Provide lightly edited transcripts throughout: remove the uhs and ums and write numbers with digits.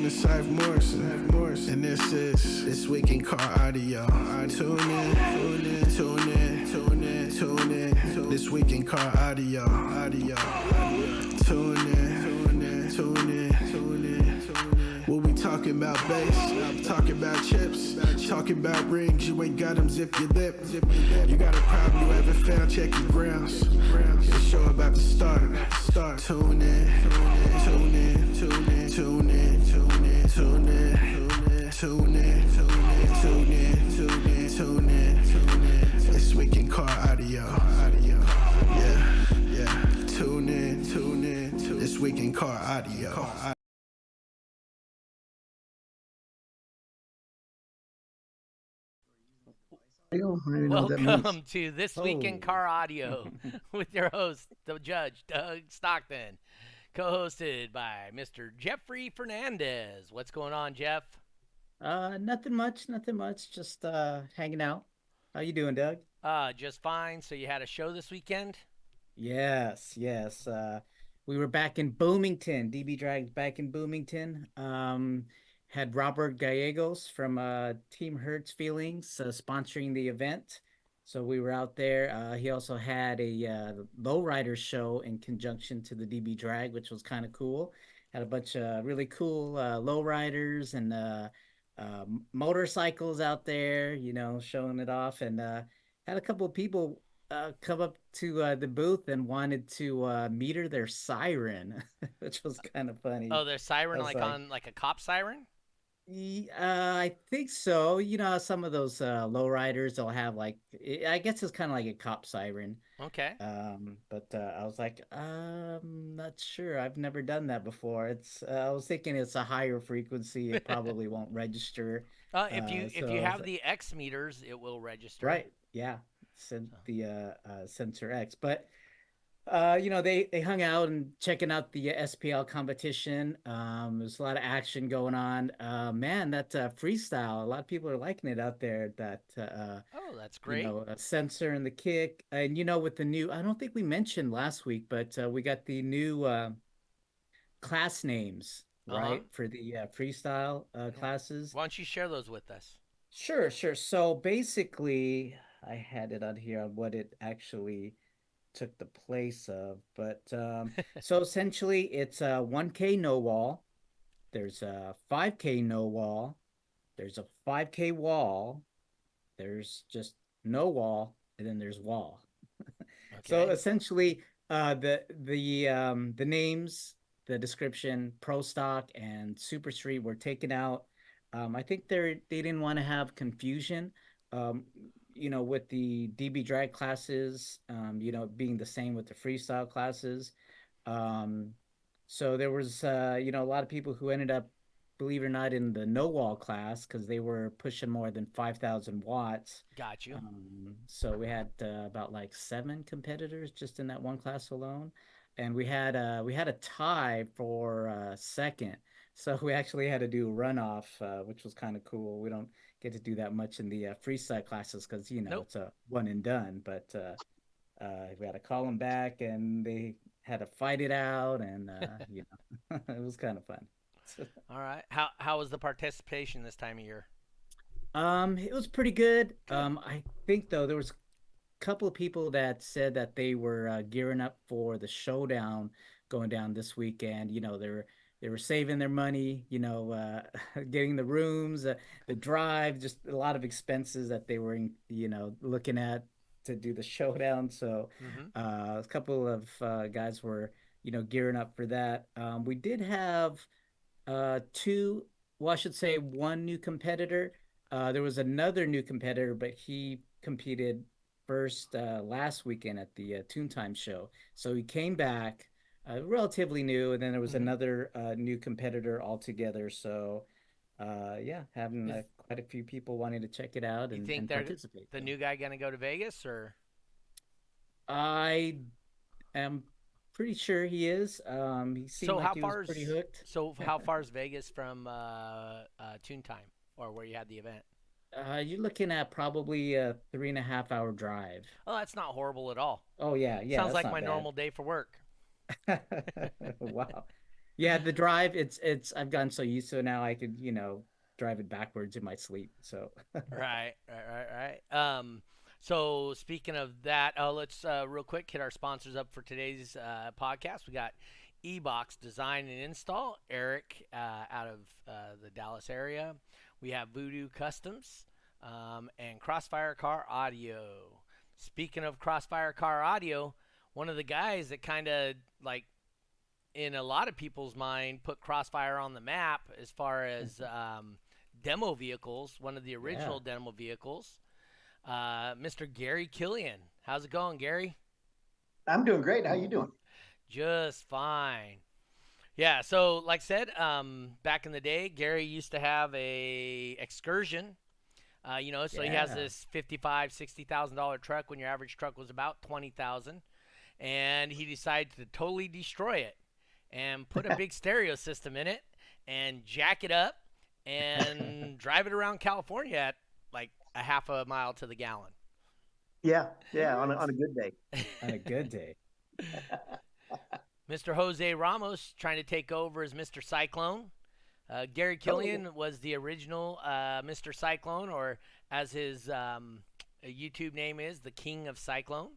Scythe Morrison, and this is This Week in Car Audio. Tune in, tune in, tune in, tune in, tune in. This Week in Car Audio. Tune in, tune in, tune in, tune in. We'll be talking about bass, talking about chips, talking about rings. You ain't got them, zip your lip. You got a problem you haven't found, check your grounds. The show about to start. Tune in, tune in, tune in, tune in, tune in, tune in, tune in, tune in, tune in, tune in. This Week in Car Audio. Yeah. Tune in. This Week in Car Audio. Welcome to This Week in Car Audio with your host, the Judge, Doug Stockton, co-hosted by Mr. Jeffrey Fernandez. What's going on, Jeff? Nothing much. Just hanging out. How you doing, Doug? Just fine. So you had a show this weekend? Yes. We were back in Bloomington. DB Drag's back in Bloomington. Had Robert Gallegos from Team Hurts Feelings sponsoring the event. So we were out there. He also had a lowrider show in conjunction to the DB Drag, which was kind of cool. Had a bunch of really cool lowriders and motorcycles out there, showing it off. And had a couple of people come up to the booth and wanted to meter their siren, which was kind of funny. Oh, their siren like on like a cop siren? I think so. Some of those lowriders they'll have I guess it's kind of like a cop siren. Okay. But I was like, not sure. I've never done that before. I was thinking it's a higher frequency. It probably won't register. If you have the X meters, it will register. Right. Yeah. The Sensor X, but they hung out and checking out the SPL competition. There's a lot of action going on. Man, that freestyle, a lot of people are liking it out there. Oh, that's great. Sensor and the kick, and with the new, I don't think we mentioned last week, but we got the new class names, right, for the freestyle classes. Why don't you share those with us? Sure. So basically, I had it on here on what it actually took the place of, but so essentially it's a 1K no wall, there's a 5K no wall, there's a 5K wall, there's just no wall, and then there's wall. Okay. So essentially the names, the description, Pro Stock and Super Street were taken out. I think they didn't want to have confusion. With the DB drag classes, being the same with the freestyle classes. So there was, a lot of people who ended up, believe it or not, in the no wall class because they were pushing more than 5,000 watts. Got you. So we had about 7 competitors just in that one class alone. And we had a tie for second. So we actually had to do a runoff, which was kind of cool. We don't get to do that much in the freestyle classes because Nope. It's a one and done. But we had to call them back, and they had to fight it out, and it was kind of fun. All right. How was the participation this time of year? It was pretty good. I think though there was a couple of people that said that they were gearing up for the showdown going down this weekend. They were saving their money, getting the rooms, the drive, just a lot of expenses that they were, looking at to do the showdown. So a couple of guys were, gearing up for that. We did have two, well, I should say one new competitor. There was another new competitor, but he competed first last weekend at the Toontime show. So he came back relatively new, and then there was another new competitor altogether. So, having quite a few people wanting to check it out and participate. The new guy gonna go to Vegas, or? I am pretty sure he is. He seemed like he was pretty hooked. So how far is Vegas from Toontime, or where you had the event? You're looking at probably a 3.5 hour drive. Oh, that's not horrible at all. Oh yeah. Sounds like my normal day for work. Wow. Yeah, the drive, I've gotten so used to it now I could, drive it backwards in my sleep. So Right. So speaking of that, let's real quick hit our sponsors up for today's podcast. We got eBox Design and Install, Eric out of the Dallas area. We have Voodoo Customs and Crossfire Car Audio. Speaking of Crossfire Car Audio, one of the guys that kind of like in a lot of people's mind put Crossfire on the map as far as demo vehicles, one of the yeah. original demo vehicles, Mr. Gary Killian. How's it going, Gary? I'm doing great. How you doing? Just fine. Yeah, so like I said, back in the day, Gary used to have a excursion. So he has Yeah. this $55,000-$60,000 truck when your average truck was about 20,000, and he decided to totally destroy it and put a big stereo system in it and jack it up and drive it around California at like a half a mile to the gallon. Yeah, on a good day. On a good day. Mr. Jose Ramos trying to take over as Mr. Cyclone. Gary Killian was the original Mr. Cyclone, or as his YouTube name is, the King of Cyclone.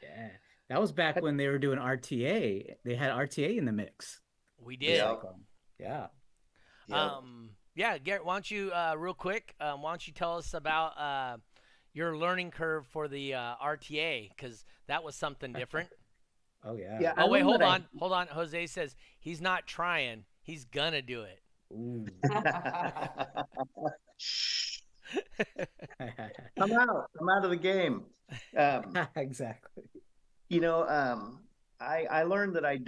Yeah. That was back when they were doing RTA. They had RTA in the mix. We did. Yeah. Yeah, Garrett, why don't you, real quick, why don't you tell us about your learning curve for the RTA, because that was something different. Oh, yeah. Yeah. Oh, wait, hold on. Jose says he's not trying. He's going to do it. Ooh. Shh. I'm out. I'm out of the game. Exactly. I learned that I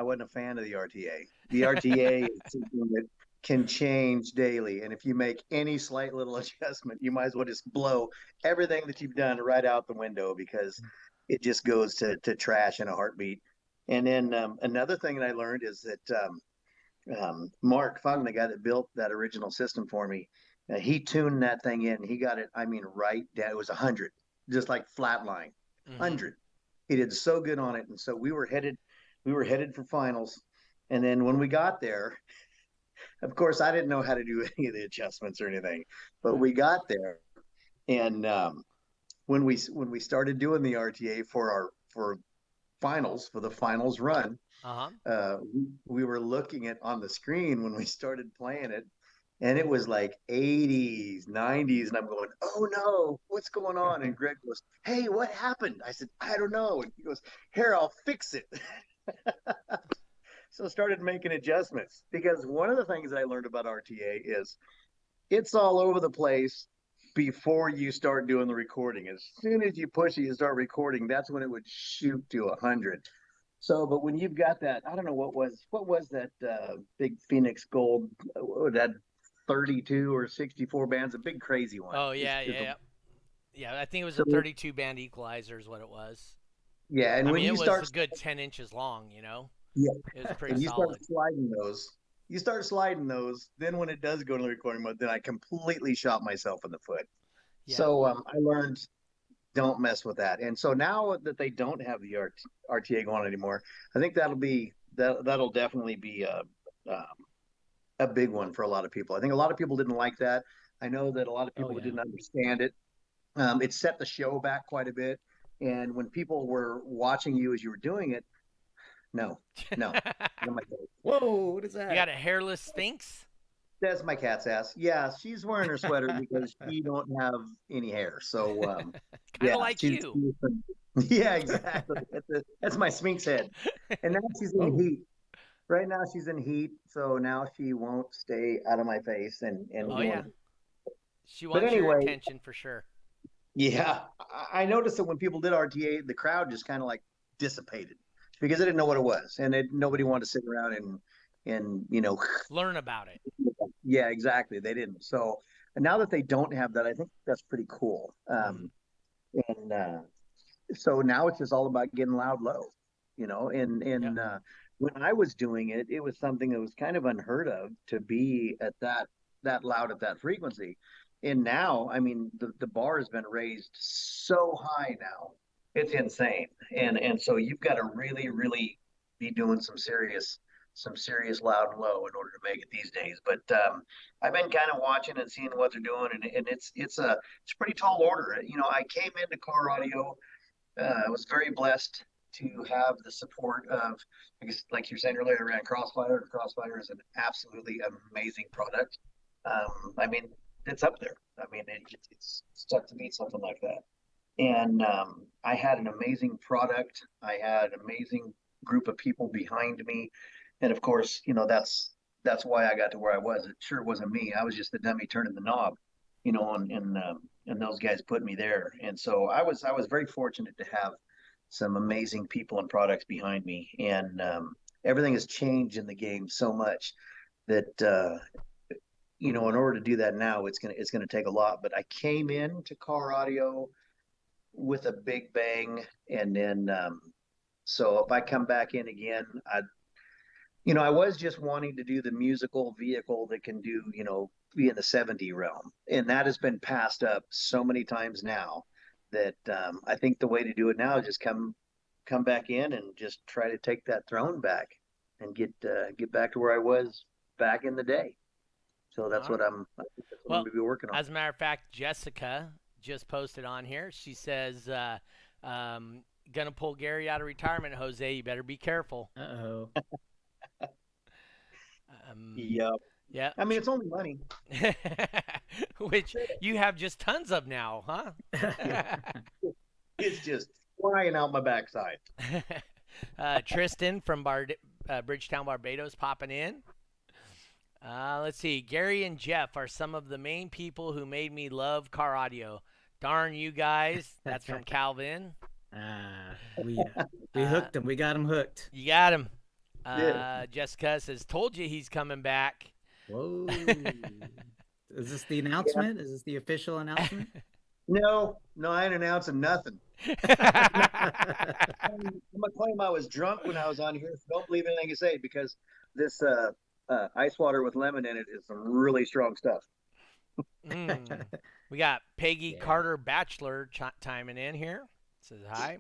wasn't a fan of the RTA. The RTA is something that can change daily. And if you make any slight little adjustment, you might as well just blow everything that you've done right out the window, because it just goes to trash in a heartbeat. And then another thing that I learned is that Mark Fung, the guy that built that original system for me, he tuned that thing in. He got it, right down. It was 100, just like flatline, 100. He did so good on it. And so we were headed for finals. And then when we got there, of course, I didn't know how to do any of the adjustments or anything, but we got there. And when we started doing the RTA for the finals run, we were looking at on the screen when we started playing it, and it was like 80s, 90s, and I'm going, oh no, what's going on? And Greg goes, hey, what happened? I said, I don't know. And he goes, here, I'll fix it. So I started making adjustments, because one of the things I learned about RTA is it's all over the place before you start doing the recording. As soon as you push it, you start recording, that's when it would shoot to 100. So, but when you've got that, I don't know what was that big Phoenix Gold, that 32 or 64 bands, a big crazy one. Oh, yeah. I think it was a 32 band equalizer is what it was. Yeah, and when it you was start a good 10 inches long, Yeah, it was pretty and you solid. start sliding those. Then when it does go to the recording mode, then I completely shot myself in the foot. Yeah. So I learned, don't mess with that. And so now that they don't have the RTA going anymore, I think that'll definitely be a big one for a lot of people. I think a lot of people didn't like that. I know that a lot of people didn't understand it. It set the show back quite a bit. And when people were watching you as you were doing it, no. Whoa, what is that? You got a hairless Sphinx? That's my cat's ass. Yeah, she's wearing her sweater because she don't have any hair. So kind of like you. Yeah, exactly. That's my Sphinx head. And now she's in heat. Right now she's in heat, so now she won't stay out of my face. She wants your attention for sure. Yeah, I noticed that when people did RTA, the crowd just kind of like dissipated because they didn't know what it was, and nobody wanted to sit around and learn about it. Yeah, exactly. They didn't. So now that they don't have that, I think that's pretty cool. So now it's just all about getting loud low, when I was doing it, it was something that was kind of unheard of to be at that loud at that frequency. And now, the bar has been raised so high now, it's insane. And so you've got to really, really be doing some serious loud and low in order to make it these days. But I've been kind of watching and seeing what they're doing, and it's a pretty tall order. You know, I came into car audio. I was very blessed to have the support of, I guess, like you're saying earlier, I ran Crossfire. Crossfire is an absolutely amazing product. I mean, it's up there. I mean, it's tough to beat something like that. And I had an amazing product. I had an amazing group of people behind me, and of course, you know, that's why I got to where I was. It sure wasn't me. I was just the dummy turning the knob, you know, and those guys put me there. And so I was very fortunate to have some amazing people and products behind me. And everything has changed in the game so much that you know, in order to do that now, it's gonna take a lot. But I came into car audio with a big bang, and then so if I come back in again, you know, I was just wanting to do the musical vehicle that can do, you know, be in the 70 realm. And that has been passed up so many times now that I think the way to do it now is just come back in and just try to take that throne back and get back to where I was back in the day. So that's what I'm Well, going to be working on. as a matter of fact, Jessica just posted on here. She says, gonna pull Gary out of retirement, Jose. You better be careful. Uh-oh. Yep. Yeah. I mean, it's only money. Which you have just tons of now, huh? It's just flying out my backside. Tristan from Bridgetown, Barbados, popping in. Let's see. Gary and Jeff are some of the main people who made me love car audio. Darn you guys. That's from Calvin. We hooked him. We got him hooked. You got him. Yeah. Jessica says, told you he's coming back. Whoa. Is this the announcement? Yeah. Is this the official announcement? No, I ain't announcing nothing. I'm gonna claim I was drunk when I was on here. So don't believe anything you say, because this ice water with lemon in it is some really strong stuff. We got Peggy Carter Bachelor chiming in here. Says hi.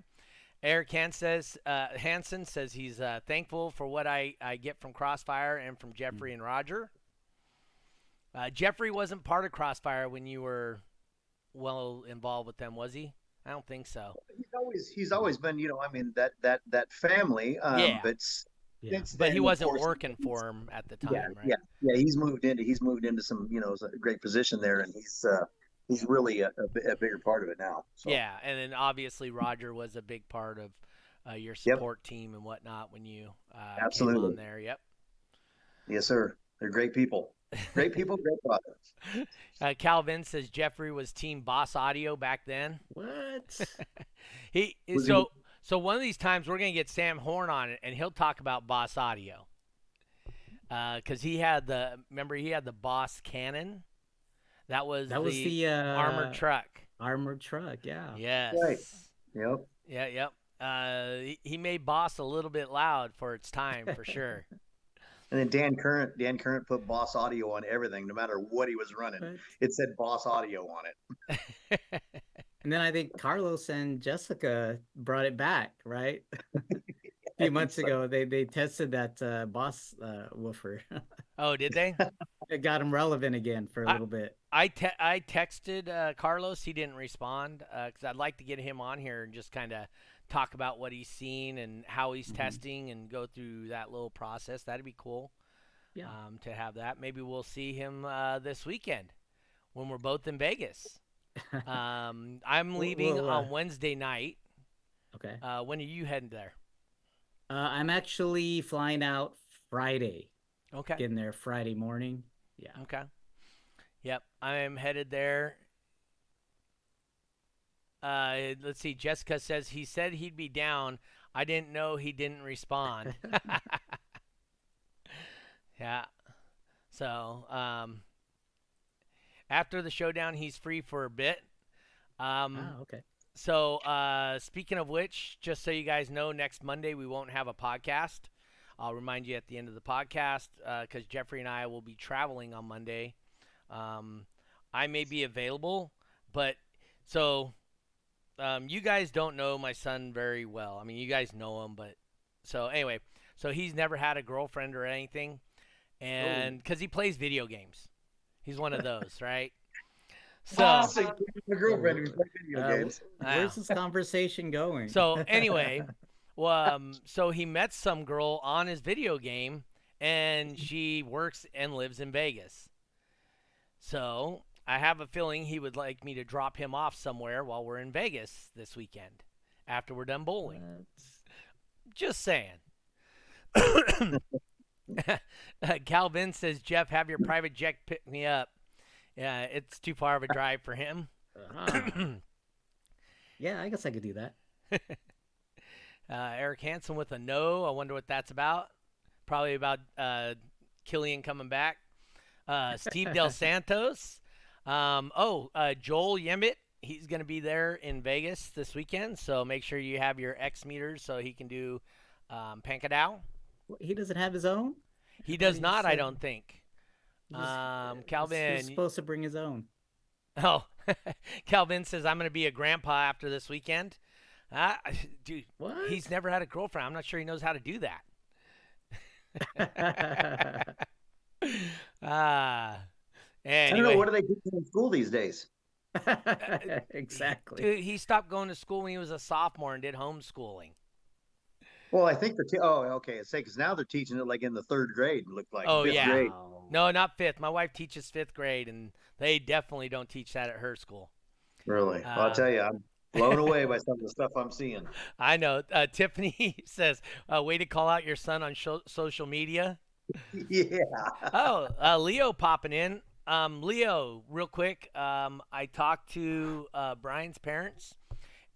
Eric Hansen says he's thankful for what I get from Crossfire and from Jeffrey and Roger. Jeffrey wasn't part of Crossfire when you were well involved with them, was he? I don't think so. He's always been, you know, I mean, that family. But he wasn't working for him at the time, right? Yeah. He's moved into some, you know, a great position there, and he's really a bigger part of it now. So. Yeah, and then obviously Roger was a big part of your support team and whatnot when you came on there. Yep. Yes, sir. They're great people. Great people, great products. Calvin says Jeffrey was Team Boss Audio back then. What? So one of these times we're gonna get Sam Horn on it, and he'll talk about Boss Audio. Because he had the Boss Cannon. That was the armored truck. Armored truck, yeah. Yes. Right. Yep. Yeah. Yep. He made Boss a little bit loud for its time, for sure. And then Dan Current put Boss Audio on everything, no matter what he was running. Right. It said Boss Audio on it. And then I think Carlos and Jessica brought it back, right? A few months ago, they tested that Boss woofer. Oh, did they? It got him relevant again for a little bit. I texted Carlos. He didn't respond because I'd like to get him on here and just kind of talk about what he's seen and how he's testing and go through that little process. That'd be cool. Yeah. To have that. Maybe we'll see him this weekend when we're both in Vegas. I'm leaving on Wednesday night. Okay. When are you heading there? I'm actually flying out Friday. Okay. Getting there Friday morning. Yeah. Okay. Yep. I am headed there. Let's see. Jessica says he said he'd be down. I didn't know he didn't respond. Yeah. So, after the showdown, he's free for a bit. Okay. So, speaking of which, just so you guys know, next Monday we won't have a podcast. I'll remind you at the end of the podcast because Jeffrey and I will be traveling on Monday. I may be available, but so you guys don't know my son very well. I mean, you guys know him, but so anyway. So he's never had a girlfriend or anything, and because he plays video games, he's one of those, right? So, My girlfriend who plays video games. Where's this conversation going? so anyway, well, so he met some girl on his video game, and she works and lives in Vegas. So I have a feeling he would like me to drop him off somewhere while we're in Vegas this weekend after we're done bowling. Just saying. Calvin says, Jeff, have your private jet pick me up. Yeah, it's too far of a drive for him. Yeah, I guess I could do that. Eric Hansen with a no. I wonder what that's about. Probably about Killian coming back. Steve Del Santos. Joel Yemit. He's going to be there in Vegas this weekend, so make sure you have your X meters so he can do Pankadao. He doesn't have his own? He does not, I don't think. Calvin. He's supposed to bring his own. Oh, Calvin says, I'm going to be a grandpa after this weekend. Dude, What? he's never had a girlfriend. I'm not sure he knows how to do that. Anyway. I don't know, what do they do in school these days? Exactly. Dude, he stopped going to school when he was a sophomore and did homeschooling. Well, I think because now they're teaching it like in the 3rd grade. It looked like Oh, fifth yeah. grade. No, not 5th. My wife teaches 5th grade, and they definitely don't teach that at her school. Really? Well, I'll tell you, I'm blown away by some of the stuff I'm seeing. I know. Tiffany says, way to call out your son on social media. Yeah. Oh, Leo popping in. Leo, real quick, I talked to Brian's parents,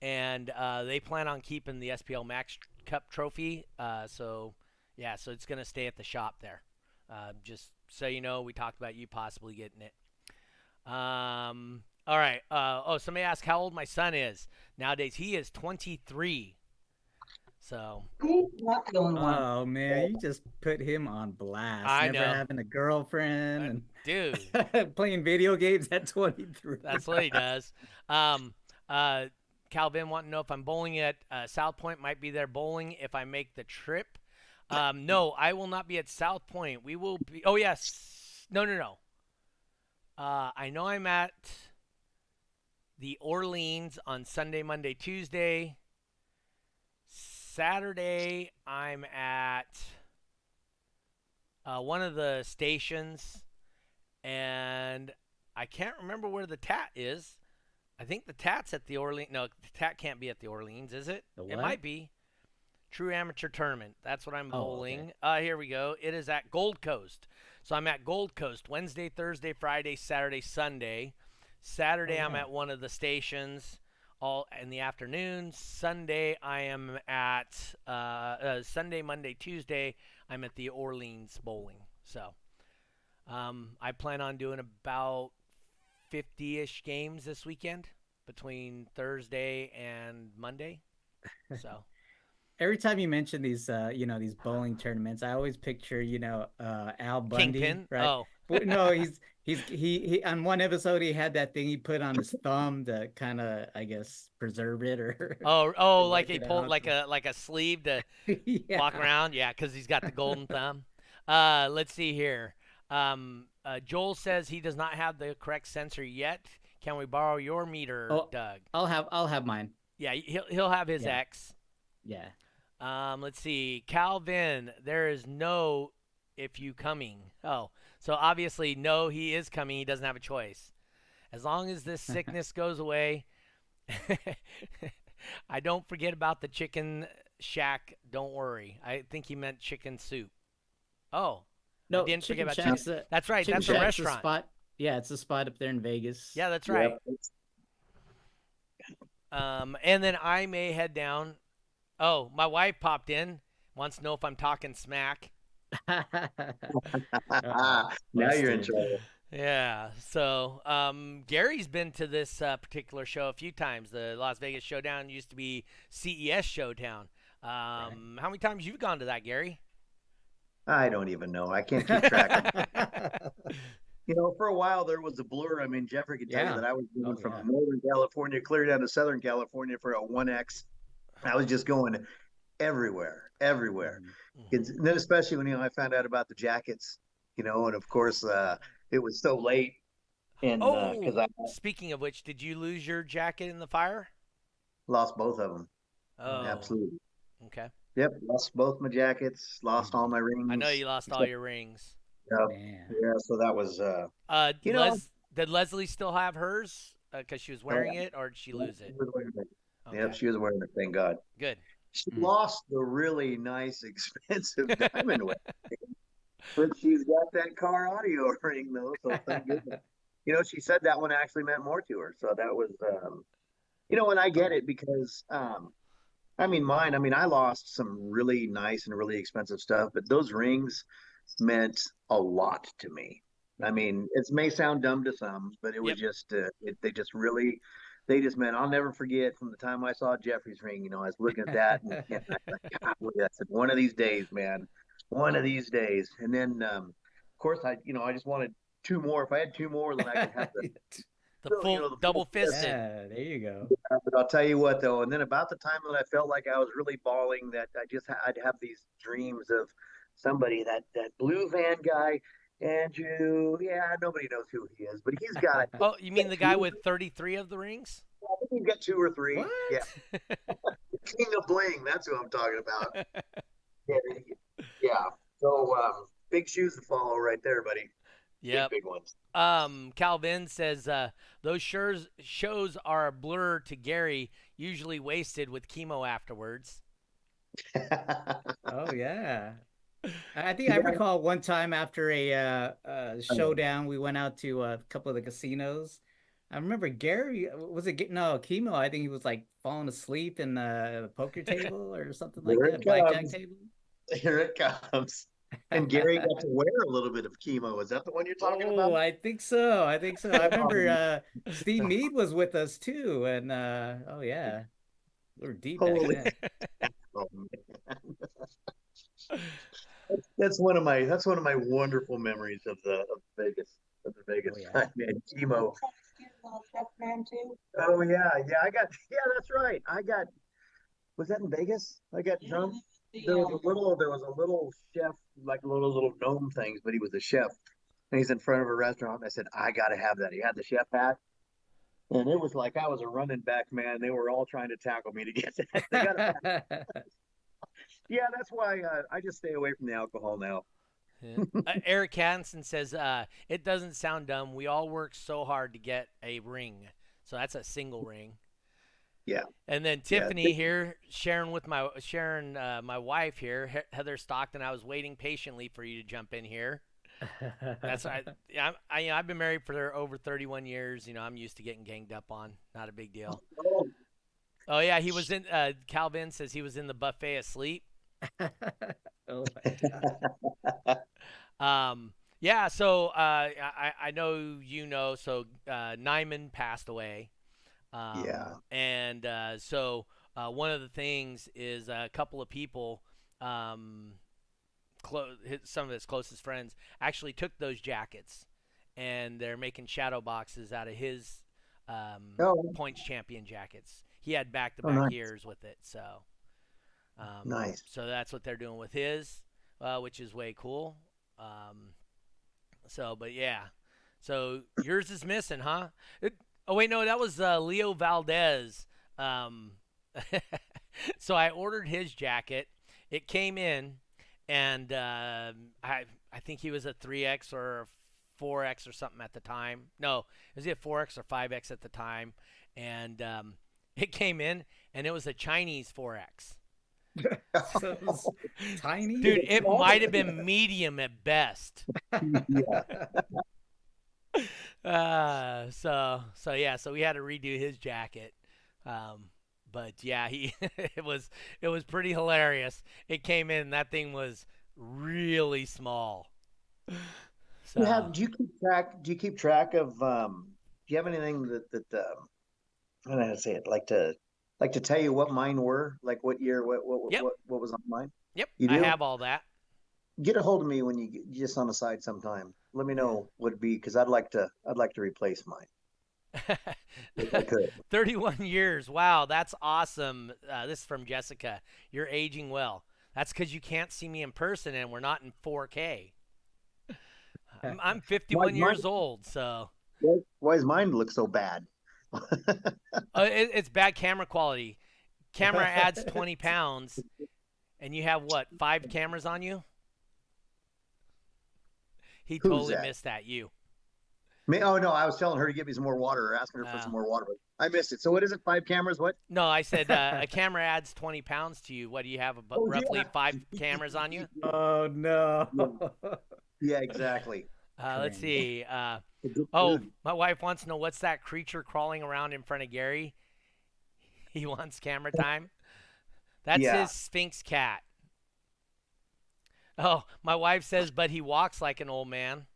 and they plan on keeping the SPL Max Cup trophy. So it's going to stay at the shop there. Just so you know, we talked about you possibly getting it. All right. Somebody asked how old my son is. Nowadays, he is 23. So. Not the only one. Oh man, you just put him on blast. I Never know. having a girlfriend Dude. and playing video games at 23. That's what he does. Calvin wanting to know if I'm bowling at South Point. Might be there bowling if I make the trip. No, I will not be at South Point. We will be. Oh yes. No. I know I'm at the Orleans on Sunday, Monday, Tuesday. Saturday, I'm at one of the stations, and I can't remember where the Tat is. I think the Tat's at the Orleans. No, the Tat can't be at the Orleans, is it? The It what? might be. True Amateur Tournament. That's what I'm Oh, bowling. Here we go. It is at Gold Coast. So I'm at Gold Coast Wednesday, Thursday, Friday, Saturday, Sunday. Saturday, I'm at one of the stations all in the afternoon. Sunday, I am at Sunday, Monday, Tuesday, I'm at the Orleans bowling. So I plan on doing about 50-ish games this weekend between Thursday and Monday. So Every time you mention these, these bowling tournaments, I always picture, Al Bundy, Kingpin. right? Oh, No, he on one episode he had that thing he put on his thumb to kind of, I guess, preserve it or. oh, like work he it pulled out. like a sleeve to Yeah. walk around. Yeah, because he's got the golden thumb. Let's see here. Joel says he does not have the correct sensor yet. Can we borrow your meter, Oh. Doug? I'll have mine. Yeah, he'll have his Yeah. X. Yeah. Let's see. Calvin, there is no if you coming. Oh, so obviously no, he is coming. He doesn't have a choice. As long as this sickness goes away, I don't forget about the chicken shack. Don't worry. I think he meant chicken soup. Oh, No, I didn't forget Chicken about Shack's a- that's right. Chicken That's a Shack's restaurant. spot. Yeah, it's a spot up there in Vegas. Yeah, that's right. Yeah. And then I may head down. Oh, my wife popped in. Wants to know if I'm talking smack. Now you're in busted. trouble. Yeah. So Gary's been to this particular show a few times. The Las Vegas Showdown used to be CES Showdown. How many times you've gone to that, Gary? I don't even know. I can't keep track. For a while there was a blur. I mean, Jeffrey could tell Yeah. you that I was going Oh, from yeah. Northern California clear down to Southern California for a 1X. I was just going everywhere. And then especially when I found out about the jackets, and of course it was so late, and because Oh, I speaking of which, did you lose your jacket in the fire? lost both of them. Oh, Absolutely. okay. Yep, lost both my jackets, lost all Mhm. my I know rings. you lost all Except, your rings. yep, Man. yeah. So that was, you know, Les, did Leslie still have hers? Because she was oh, wearing it, or did she yeah, lose she it? was wearing it. Yep, Okay, she was wearing it. Thank God. good. She Mm. lost the really nice, expensive diamond ring, but she's got that car audio ring though. So thank goodness. She said that one actually meant more to her. So that was, and I get it because, I mean, mine. I mean, I lost some really nice and really expensive stuff, but those rings meant a lot to me. I mean, it may sound dumb to some, but it was Yep. just they just meant. I'll never forget from the time I saw Jeffrey's ring. I was looking at that, and I thought, God, I said, one of these days, man, one of these days. And then, of course, I just wanted two more. If I had two more, then I could have The full the double full fist. fisted. Yeah, there you go. But I'll tell you what, though, and then about the time that I felt like I was really bawling, that I'd have these dreams of somebody that blue van guy, Andrew. Yeah, nobody knows who he is, but he's got Oh, you mean the guy two. with 33 of the rings? I think he's got two or three. Yeah, What? King of Bling. That's who I'm talking about. Yeah, yeah. So big shoes to follow right there, buddy. Big Yep. big ones. Calvin says those shows are a blur to Gary, usually wasted with chemo afterwards. Oh yeah. I think I Yeah. recall one time after a showdown, we went out to a couple of the casinos. I remember Gary, was it no chemo? I think he was like falling asleep in the poker table or something like Here that, it blackjack comes. table. Here it comes. And Gary got to wear a little bit of chemo. Is that the one you're talking about? Oh, I think so. I think so. I remember Um, Steve Mead was with us too, and oh yeah, we were deep back holy, then. oh, man. That's one of my wonderful memories of the Oh Vegas yeah. time, man. Chemo. Chef man too. Oh yeah. That's right. Was that in Vegas? I got drunk. There was a little chef, like little gnome things, but he was a chef. And he's in front of a restaurant. And I said, I gotta have that. He had the chef hat. And it was like I was a running back, man. They were all trying to tackle me to get that. They got Yeah, that's why I just stay away from the alcohol now. Yeah. Eric Hansen says it doesn't sound dumb. We all work so hard to get a ring, so that's a single ring. Yeah, And then yeah. Tiffany here, my wife here, Heather Stockton. I was waiting patiently for you to jump in here. That's I've been married for over 31 years. I'm used to getting ganged up on. Not a big deal. Oh, Oh yeah, he was in. Calvin says he was in the buffet asleep. Oh my God. Yeah. So I know So Nyman passed away. yeah. And so one of the things is a couple of people, some of his closest friends, actually took those jackets, and they're making shadow boxes out of his Oh, points champion jackets. He had back-to-back nice, years with it, so nice. so that's what they're doing with his, which is way cool. But yeah, so yours is missing, huh? Oh wait, no, that was Leo Valdez. Um, so I ordered his jacket. It came in, and I think he was a 3X or a 4X or something at the time. No, was he a 4X or 5X at the time? And it came in, and it was a Chinese 4X. So it was tiny. Dude, it might have been medium at best. Yeah. So we had to redo his jacket. But yeah, it was pretty hilarious. It came in, that thing was really small. So Do you keep track of do you have anything I don't know how to say it, like to tell you what mine were, like what year, yep, what was on mine? yep, You I do? have all that. Get a hold of me when you just on the side sometime. Let me know what it'd be because I'd like to replace mine if I could. 31 years. Wow, that's awesome. This is from Jessica. You're aging well. That's because you can't see me in person, and we're not in 4K. I'm Why 51 is mine, years old, so why does mine look so bad? it's bad camera quality. Camera adds 20 pounds, and you have what, 5 cameras on you? He Who's totally that? missed that. You. Me? Oh no, I was telling her to get me some more water or asking her for Uh, some more water, but I missed it. So what is it? 5 cameras? What? no, I said a camera adds 20 pounds to you. What do you have? About Oh roughly yeah. 5 cameras on you? Oh no. Yeah, yeah, exactly. Let's Cringe. see. A good Oh, food. my wife wants to know what's that creature crawling around in front of Gary. He wants camera time. That's Yeah. his Sphinx cat. Oh, my wife says, but he walks like an old man.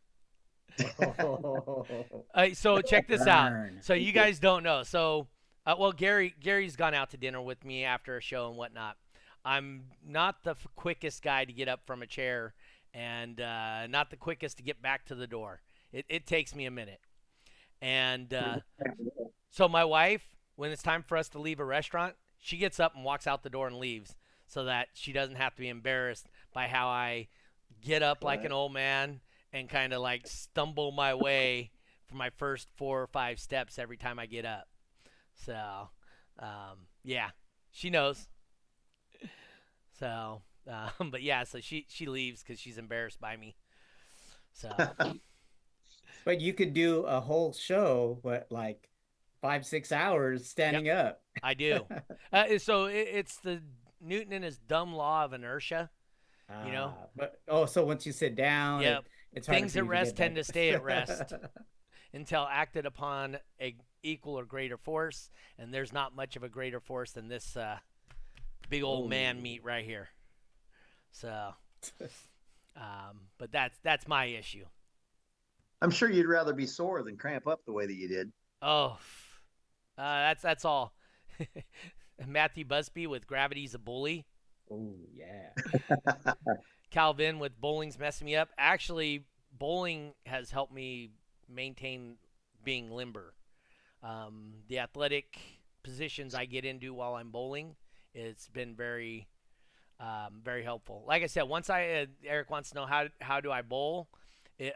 So check this out. Burn. So you guys don't know. So, well, Gary's gone out to dinner with me after a show and whatnot. I'm not the quickest guy to get up from a chair, and not the quickest to get back to the door. It takes me a minute. And so my wife, when it's time for us to leave a restaurant, she gets up and walks out the door and leaves, so that she doesn't have to be embarrassed by how I get up like an old man and kind of like stumble my way for my first 4 or 5 steps every time I get up. So, yeah, she knows. So, but yeah, so she leaves because she's embarrassed by me. So But you could do a whole show, what, like 5, 6 hours yep, standing up. I do. So it's the Newton and his dumb law of inertia. You know. But oh, so once you sit down, Yep. it's harder Things for at you to rest get tend back. to stay at rest until acted upon a equal or greater force, and there's not much of a greater force than this big old man meat right here. So, but that's my issue. I'm sure you'd rather be sore than cramp up the way that you did. Oh, that's all. Matthew Busby with Gravity's a Bully. Oh yeah. Calvin with Bowling's messing me up. Actually, bowling has helped me maintain being limber. The athletic positions I get into while I'm bowling, it's been very, very helpful. Like I said, once Eric wants to know how do I bowl.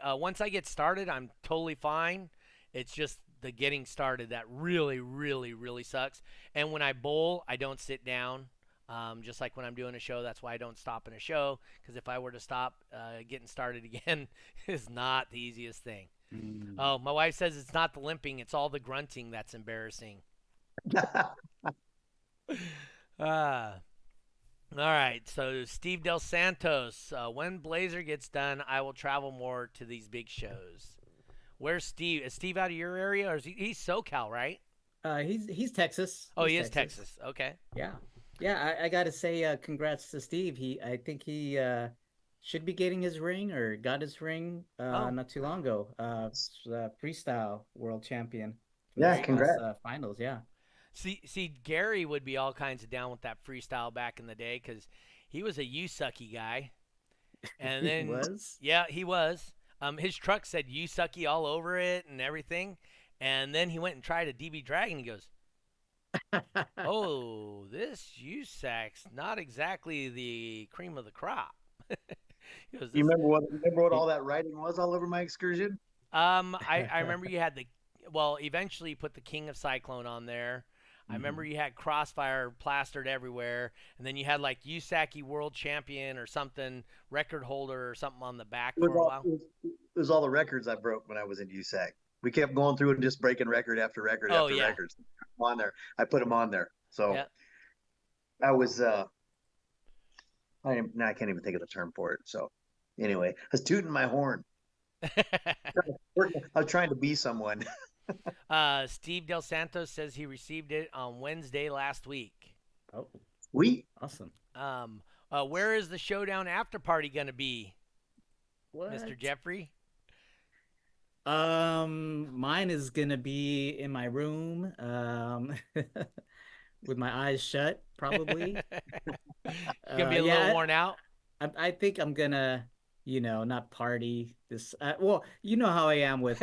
Once I get started, I'm totally fine. It's just the getting started that really, really, really sucks. And when I bowl, I don't sit down. Just like when I'm doing a show, that's why I don't stop in a show. Because if I were to stop, getting started again is not the easiest thing. Oh, my wife says it's not the limping; it's all the grunting that's embarrassing. All right. So Steve Del Santos, when Blazer gets done, I will travel more to these big shows. Where's Steve? Is Steve out of your area, or he's SoCal, right? He's Texas. Oh, He's he is Texas. Okay. Yeah. Yeah, I gotta say, congrats to Steve. I think he should be getting his ring or got his ring Oh, not too long ago. Freestyle world champion from there Yeah, this you go. past congrats. finals. Yeah. See, Gary would be all kinds of down with that freestyle back in the day because he was a you sucky guy, and He then was. yeah, he was. His truck said you sucky all over it and everything, and then he went and tried a DB Dragon. He goes, "Oh, this USAC's not exactly the cream of the crop." He goes, You "This." remember what all that writing was all over my excursion? I remember you had eventually you put the King of Cyclone on there. I remember Mhm. you had Crossfire plastered everywhere, and then you had like USACI World Champion or something, record holder or something on the back It was for a all while. it was all the records I broke when I was in USAC. We kept going through and just breaking record after record Oh after yeah, records on there. I put them on there. So yeah. I was I can't even think of the term for it. So anyway, I was tooting my horn. I was trying to be someone. Steve Del Santos says he received it on Wednesday last week. Oh, We awesome. Where is the showdown after party gonna be, Mr. What? Jeffrey? Mine is gonna be in my room, with my eyes shut, You probably. gonna be a little Yeah, worn out? I think I'm gonna not party. Well, you know how I am with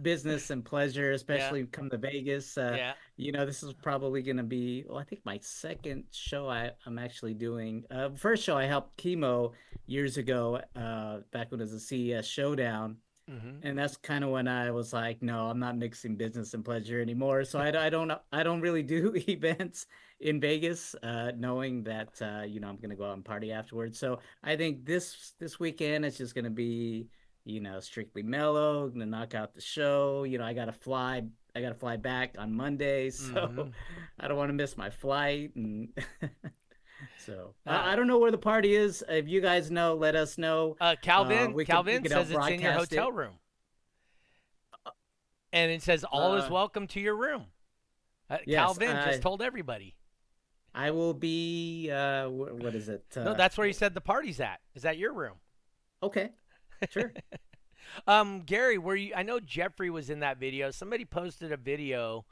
business and pleasure, Yeah, especially come to Vegas. yeah. This is probably going to be, well, I think my second show I'm actually doing. First show I helped Chemo years ago, back when it was a CES Showdown. Hmm. And that's kind of when I was like, no, I'm not mixing business and pleasure anymore. So I don't really do events in Vegas, knowing that I'm gonna go out and party afterwards. So I think this weekend it's just gonna be, strictly mellow, gonna knock out the show. I gotta fly back on Monday, so Hmm. I don't want to miss my flight. And so Uh, I don't know where the party is. If you guys know, let us know. Calvin, We Calvin could help says it's in your broadcast hotel it. room, and it says all is Uh, welcome to your room. yes, Calvin just told everybody. I will be. What is it? No, that's where he said the party's at. Is that your room? Okay, sure. Gary, were you? I know Jeffrey was in that video. Somebody posted a video.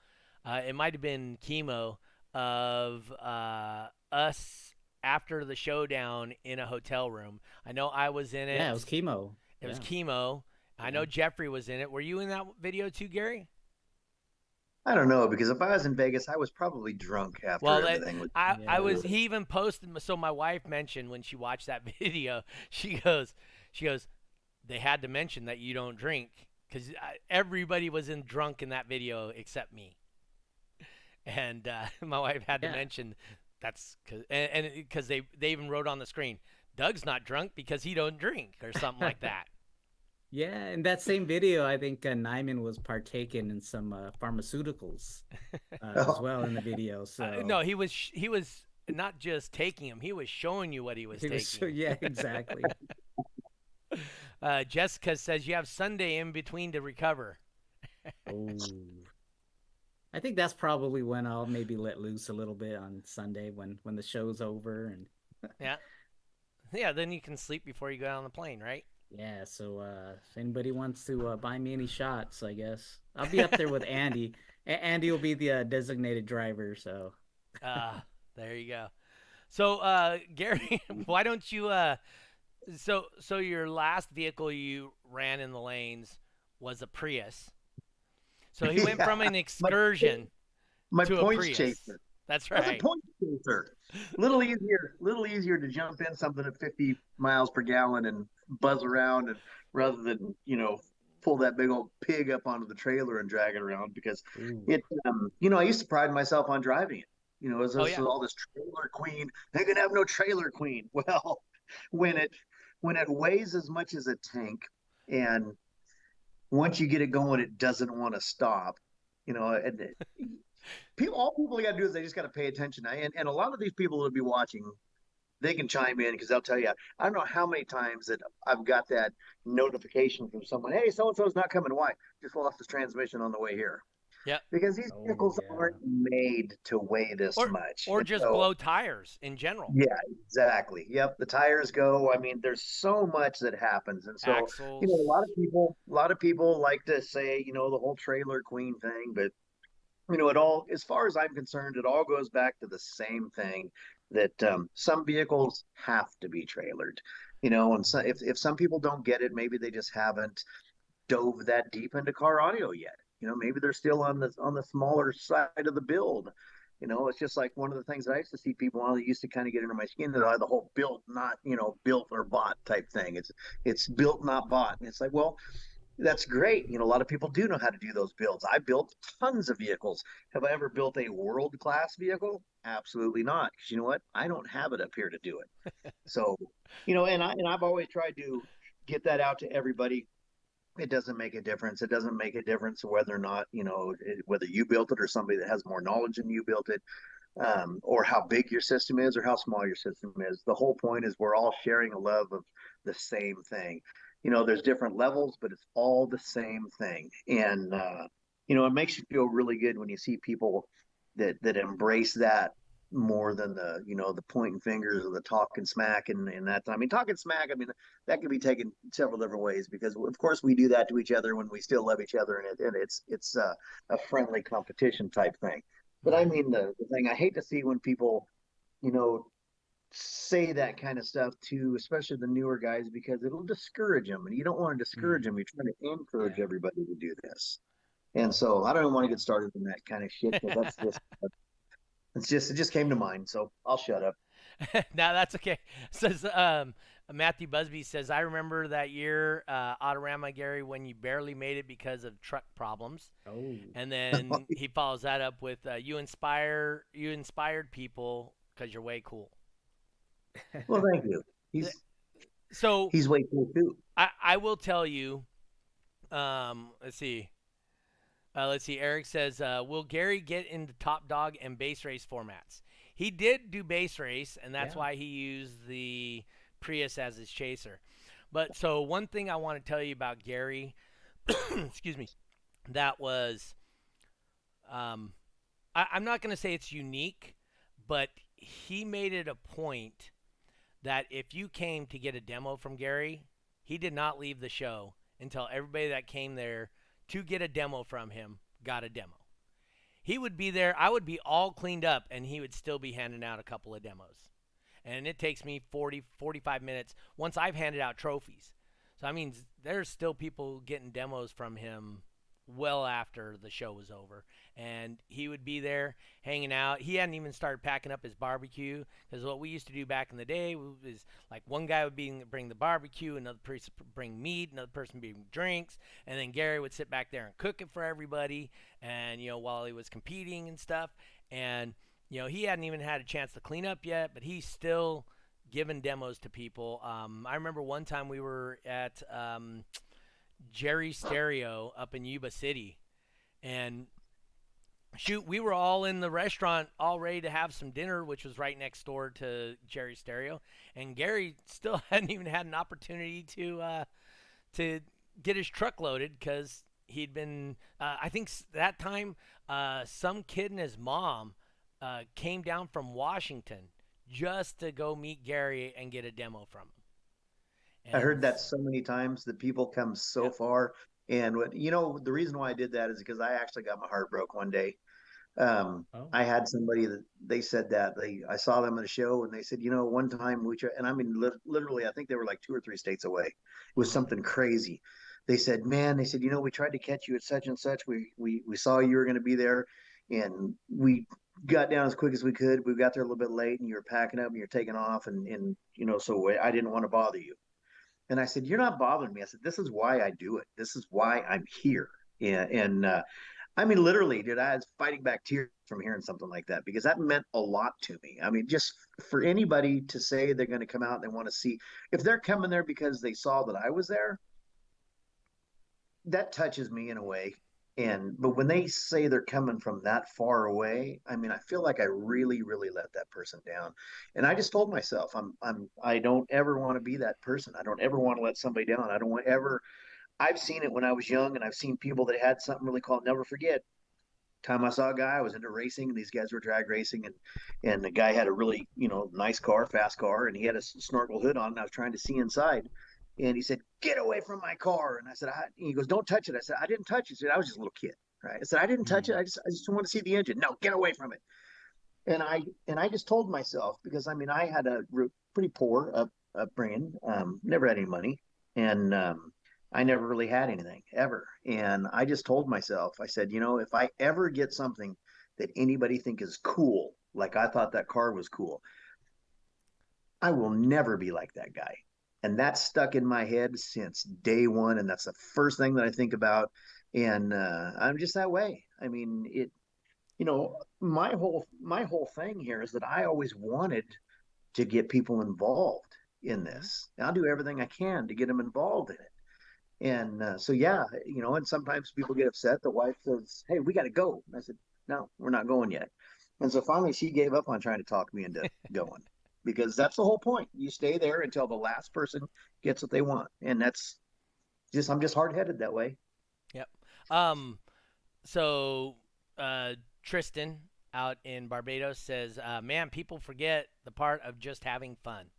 It might have been Chemo of us after the showdown in a hotel room. I know I was in it. Yeah, it was chemo. It was Yeah, Chemo. I yeah. know Jeffrey was in it. Were you in that video too, Gary? I don't know because if I was in Vegas, I was probably drunk after Well, everything was. I was. Yeah. He even posted. So my wife mentioned when she watched that video, she goes, they had to mention that you don't drink because everybody was in drunk in that video except me. And my wife had to Yeah. mention that's because they even wrote on the screen, Doug's not drunk because he don't drink or something like that. Yeah, in that same video, I think Nyman was partaking in some pharmaceuticals as Oh, well in the video. So No, he was not just taking him; he was showing you what he was he was, taking. yeah, exactly. Jessica says you have Sunday in between to recover. Oh, I think that's probably when I'll maybe let loose a little bit on Sunday when the show's over. And Yeah, yeah. Then you can sleep before you go on the plane, right? yeah, so if anybody wants to buy me any shots, I guess I'll be up there with Andy. Andy will be the designated driver. So Uh, there you go. So, Gary, why don't you? So your last vehicle you ran in the lanes was a Prius. So he went yeah. from an My excursion my to a points Prius. chaser. That's As a right. point chaser, little easier to jump in something at 50 miles per gallon and buzz around, and rather than pull that big old pig up onto the trailer and drag it around because ooh, I used to pride myself on driving it. As Oh this yeah. all this trailer queen. They can have no trailer queen. Well, when it weighs as much as a tank, and once you get it going, it doesn't want to stop. And all people got to do is they just got to pay attention. And a lot of these people that will be watching, they can chime in because they'll tell you. I don't know how many times that I've got that notification from someone. Hey, so and so's not coming. Why? Just lost his transmission on the way here. Yep. Because these oh vehicles yeah, aren't made to weigh this Or much. or And just so, blow tires in general. yeah, exactly. Yep, the tires go. I mean, there's so much that happens, and so Axles. a lot of people like to say, the whole trailer queen thing, but it all, as far as I'm concerned, it all goes back to the same thing that some vehicles have to be trailered. And so if some people don't get it, maybe they just haven't dove that deep into car audio yet. Maybe they're still on the smaller side of the build. It's just like one of the things that I used to see people on that used to kind of get under my skin, that the whole built, not built or bought type thing. It's built, not bought. And it's like, well, that's great. A lot of people do know how to do those builds. I built tons of vehicles. Have I ever built a world class vehicle? Absolutely not. Because you know what? I don't have it up here to do it. So, I've always tried to get that out to everybody. It doesn't make a difference. It doesn't make a difference whether or not, whether you built it or somebody that has more knowledge than you built it, or how big your system is or how small your system is. The whole point is we're all sharing a love of the same thing. There's different levels, but it's all the same thing. And, it makes you feel really good when you see people that embrace that more than the pointing fingers or the talking smack. And that, I mean, talking smack, I mean, that can be taken several different ways, because of course we do that to each other when we still love each other, and it's a friendly competition type thing. But I Hmm. mean, the thing I hate to see when people, you know, say that kind of stuff to especially the newer guys because it'll discourage them, and you don't want to discourage them. You're trying to encourage Yeah. everybody to do this. And so I don't even want to Yeah. get started in that kind of shit because that's just it just came to mind. So I'll shut up. No, that's okay. Says Matthew Busby says, I remember that year, Autorama Gary, when you barely made it because of truck problems. Oh. And then he follows that up with you inspired people because you're way cool. Well, thank you. He's So he's way cool too. I will tell you. Let's see. Eric says, will Gary get into top dog and base race formats? He did do base race, and that's Yeah. why he used the Prius as his chaser. But so one thing I want to tell you about Gary, excuse me, that was, I'm not going to say it's unique, but he made it a point that if you came to get a demo from Gary, he did not leave the show until everybody that came there to get a demo from him got a demo. He would be there, I would be all cleaned up, and he would still be handing out a couple of demos. And it takes me 45 minutes once I've handed out trophies. So, I mean, there's still people getting demos from him well after the show was over. And he would be there hanging out. He hadn't even started packing up his barbecue, because what we used to do back in the day was like one guy would bring the barbecue, another person bring meat, another person bring drinks, and then Gary would sit back there and cook it for everybody. And while he was competing and stuff, and he hadn't even had a chance to clean up yet, but he's still giving demos to people. I remember one time we were at Jerry Stereo up in Yuba City, and shoot, we were all in the restaurant all ready to have some dinner, which was right next door to Jerry Stereo, and Gary still hadn't even had an opportunity to get his truck loaded because he'd been I think that time some kid and his mom came down from Washington just to go meet Gary and get a demo from him. I And heard that so many times that people come so yep. far. And the reason why I did that is because I actually got my heart broke one day. Oh. I had somebody that they said that I saw them at a show and they said, one time and I mean, literally, I think they were like 2 or 3 states away. It was something crazy. They said, man, we tried to catch you at such and such. We saw you were going to be there and we got down as quick as we could. We got there a little bit late and you were packing up and you're taking off. And so I didn't want to bother you. And I said, you're not bothering me. I said, this is why I do it. This is why I'm here. And I mean, literally, dude, I was fighting back tears from hearing something like that because that meant a lot to me. I mean, just for anybody to say they're going to come out and they want to see, if they're coming there because they saw that I was there, that touches me in a way. But when they say they're coming from that far away, I mean, I feel like I really, really let that person down. And I just told myself, I don't ever want to be that person. I don't ever want to let somebody down. I don't want ever. I've seen it when I was young, and I've seen people that had something really called never forget. Time I saw a guy, I was into racing, and these guys were drag racing, and the guy had a really nice car, fast car, and he had a snorkel hood on, and I was trying to see inside, and he said, "Get away from my car!" And I said, he goes, "Don't touch it." I said, "I didn't touch it." He said, "I was just a little kid, right?" I said, "I didn't touch it. I just want to see the engine." "No, get away from it." And I just told myself because I mean I had a pretty poor upbringing, never had any money, and I never really had anything ever. And I just told myself, I said, if I ever get something that anybody think is cool, like I thought that car was cool, I will never be like that guy. And that's stuck in my head since day one. And that's the first thing that I think about. And I'm just that way. I mean, my whole thing here is that I always wanted to get people involved in this. And I'll do everything I can to get them involved in it. And so, yeah, and sometimes people get upset. The wife says, "Hey, we got to go." And I said, "No, we're not going yet." And so finally she gave up on trying to talk me into going because that's the whole point. You stay there until the last person gets what they want. And I'm just hard headed that way. Yep. So Tristan out in Barbados says, man, people forget the part of just having fun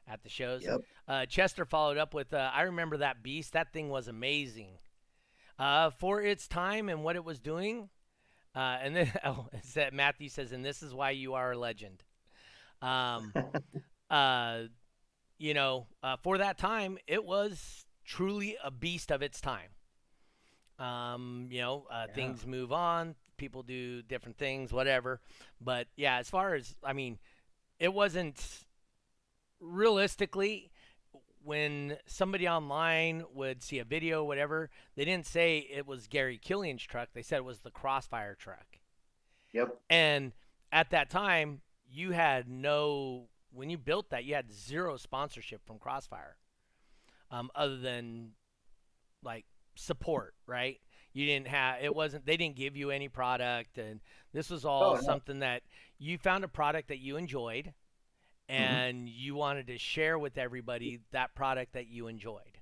at the shows. Yep. Chester followed up with, I remember that beast. That thing was amazing for its time and what it was doing. And then Matthew says, and this is why you are a legend. Um, uh, for that time, it was truly a beast of its time. Yeah. Things move on, people do different things, whatever. But yeah, as far as, I mean, it wasn't realistically when somebody online would see a video, whatever, they didn't say it was Gary Killian's truck. They said it was the Crossfire truck. Yep. And at that time, you had no, when you built that, you had zero sponsorship from Crossfire, other than like support, right? You didn't have, it wasn't, they didn't give you any product. And this was all Oh no. something that you found a product that you enjoyed Hmm. and you wanted to share with everybody that product that you enjoyed.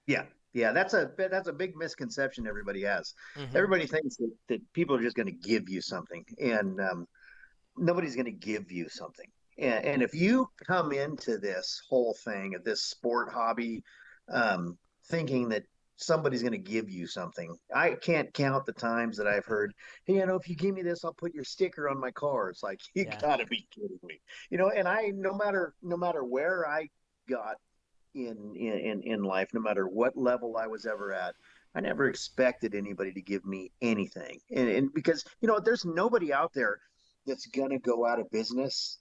Yeah. Yeah, that's a big misconception everybody has. Mm-hmm. Everybody thinks that people are just going to give you something, and nobody's going to give you something. And if you come into this whole thing, at this sport hobby, um, thinking that somebody's going to give you something, I can't count the times that I've heard, hey, if you give me this, I'll put your sticker on my car. It's like, you Yeah. gotta be kidding me. And I, no matter where I got in life, no matter what level I was ever at, I never expected anybody to give me anything. And because, there's nobody out there that's going to go out of business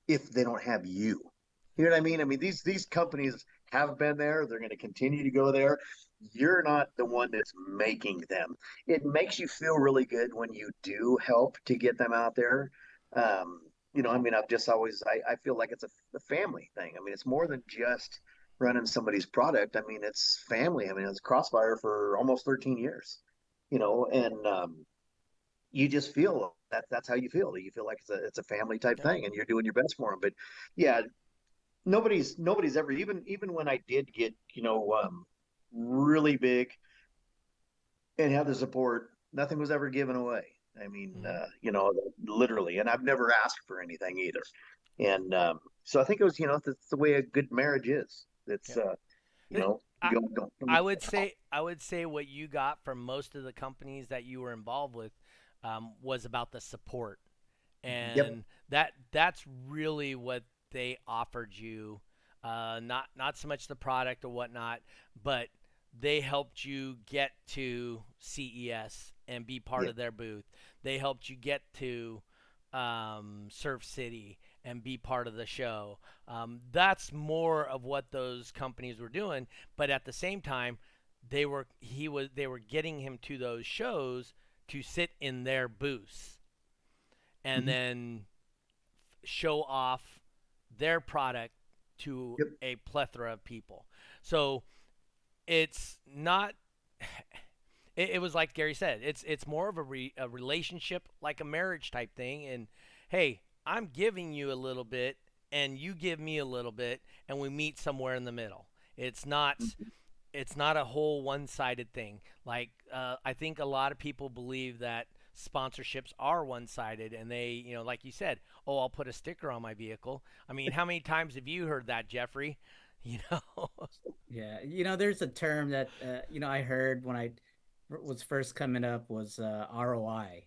if they don't have you. You know what I mean? I mean, these companies have been there. They're going to continue to go there. You're not the one that's making them. It makes you feel really good when you do help to get them out there. I mean, I've just always, I feel like it's a family thing. I mean, it's more than just running somebody's product. I mean, it's family. I mean, it's Crossfire for almost 13 years, and you just feel that's how you feel. You feel like it's a family type Yep. thing, and you're doing your best for them. But yeah, nobody's ever, even when I did get really big and have the support, nothing was ever given away. I mean, Mm-hmm. literally, and I've never asked for anything either. And so I think it was, that's the way a good marriage is. It's Yep. It- I, you don't. I would say what you got from most of the companies that you were involved with, was about the support, Yep. and that's really what they offered you. Not so much the product or whatnot, but they helped you get to CES and be part Yeah. of their booth. They helped you get to Surf City and be part of the show. That's more of what those companies were doing, but at the same time, they were getting him to those shows to sit in their booths and Mhm. then show off their product to Yep. a plethora of people. So it's not. It was like Gary said. It's more of a relationship, like a marriage type thing. And hey, I'm giving you a little bit, and you give me a little bit, and we meet somewhere in the middle. It's not Mhm. it's not a whole one-sided thing. Like, I think a lot of people believe that sponsorships are one-sided, and they, like you said, oh, I'll put a sticker on my vehicle. I mean, how many times have you heard that, Jeffrey? You know. Yeah, there's a term that I heard when I was first coming up was ROI,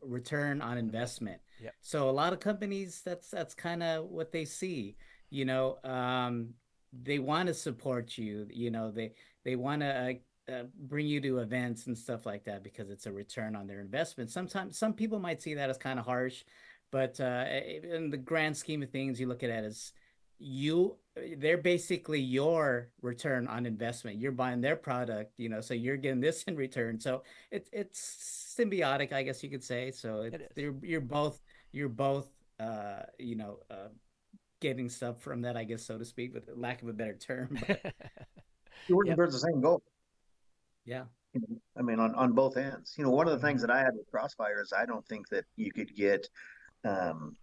return on Investment. investment. Yep. So a lot of companies, that's kind of what they see. You know, they want to support you. They want to bring you to events and stuff like that because it's a return on their investment. Sometimes some people might see that as kind of harsh, but in the grand scheme of things, you look at it as you they're basically your return on investment. You're buying their product, so you're getting this in return. So it's symbiotic, I guess you could say. So It it's is. you're both getting stuff from that, I guess, so to speak, with lack of a better term. But You're working Yep. towards the same goal. yeah. I mean, on both ends. One of the things Hmm. that I had with Crossfire is I don't think that you could get um,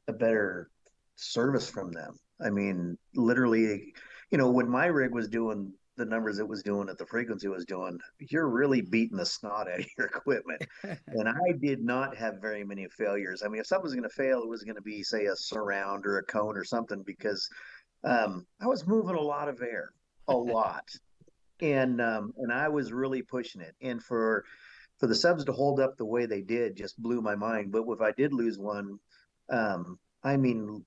a better service from them. I mean, literally, when my rig was doing the numbers it was doing at the frequency it was doing, you're really beating the snot out of your equipment. And I did not have very many failures. I mean, if something was going to fail, it was going to be, say, a surround or a cone or something, because I was moving a lot of air, a lot. And I was really pushing it. And for the subs to hold up the way they did just blew my mind. But if I did lose one, I mean,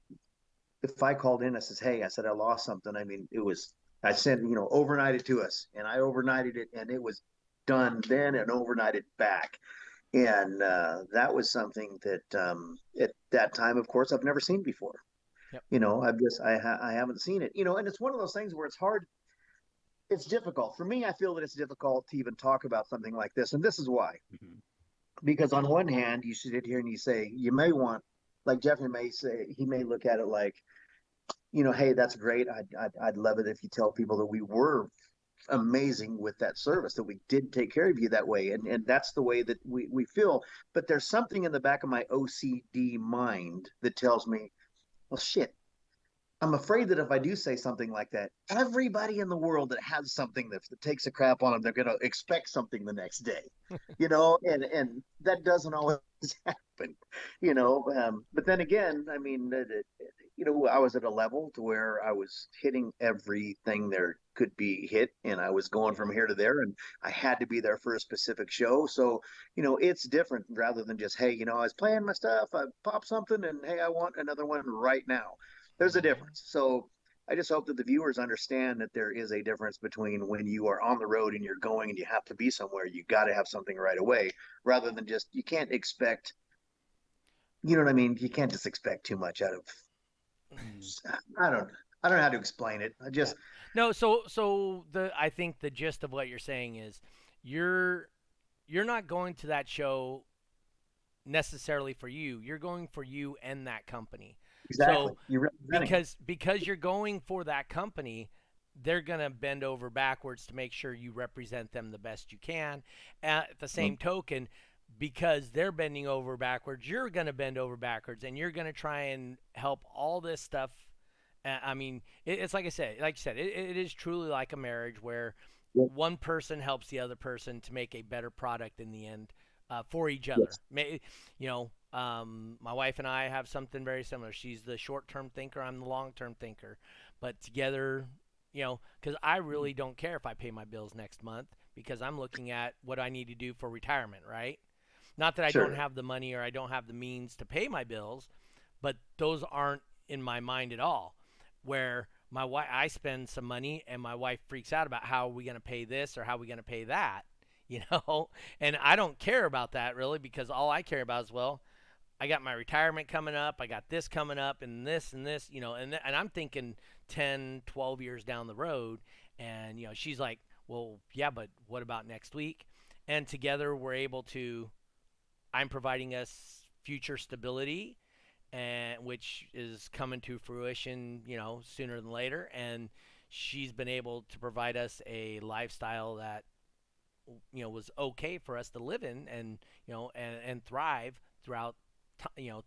if I called in, I says, hey, I said I lost something. I mean, I sent, overnight it to us, and I overnighted it, and it was done then and overnighted back. And that was something that at that time, of course, I've never seen before. Yep. I haven't seen it. And it's one of those things where it's hard. It's difficult for me. I feel that it's difficult to even talk about something like this, and this is why. Mhm. Because on one hand, you sit here and you say you may want, like Jeffrey may say, he may look at it like, hey, that's great. I'd love it if you tell people that we were amazing with that service, that we did take care of you that way. And that's the way that we feel. But there's something in the back of my OCD mind that tells me, well, shit, I'm afraid that if I do say something like that, everybody in the world that has something that takes a crap on them, they're going to expect something the next day, and that doesn't always happen. But then again, I mean, I was at a level to where I was hitting everything there could be hit, and I was going from here to there, and I had to be there for a specific show. So, it's different rather than just, hey, I was playing my stuff, I pop something, and hey, I want another one right now. There's a difference. So I just hope that the viewers understand that there is a difference between when you are on the road and you're going and you have to be somewhere, you got to have something right away, rather than just, you can't expect, you know what I mean? You can't just expect too much out of, Mhm. I don't, I don't know how to explain it. I Yeah. just, No, so I think the gist of what you're saying is you're you're not going to that show necessarily for you. You're going for you and that company. exactly. So You're representing them. because you're going for that company, they're going to bend over backwards to make sure you represent them the best you can. At the same token, because they're bending over backwards, you're going to bend over backwards and you're going to try and help all this stuff. I mean, it's like you said, it is truly like a marriage where Yep. one person helps the other person to make a better product in the end for each other. Yes. My wife and I have something very similar. She's the short-term thinker. I'm the long-term thinker. But together, because I really don't care if I pay my bills next month because I'm looking at what I need to do for retirement, right? Not that I don't Sure. have the money or I don't have the means to pay my bills, but those aren't in my mind at all. Where my wife, I spend some money and my wife freaks out about how are we going to pay this or how are we going to pay that, you know? And I don't care about that really because all I care about is, well, I got my retirement coming up, I got this coming up and this, and I'm thinking 10, 12 years down the road. And, she's like, well, yeah, but what about next week? And together we're able to, I'm providing us future stability and which is coming to fruition, sooner than later. And she's been able to provide us a lifestyle that was okay for us to live in, and and thrive throughout,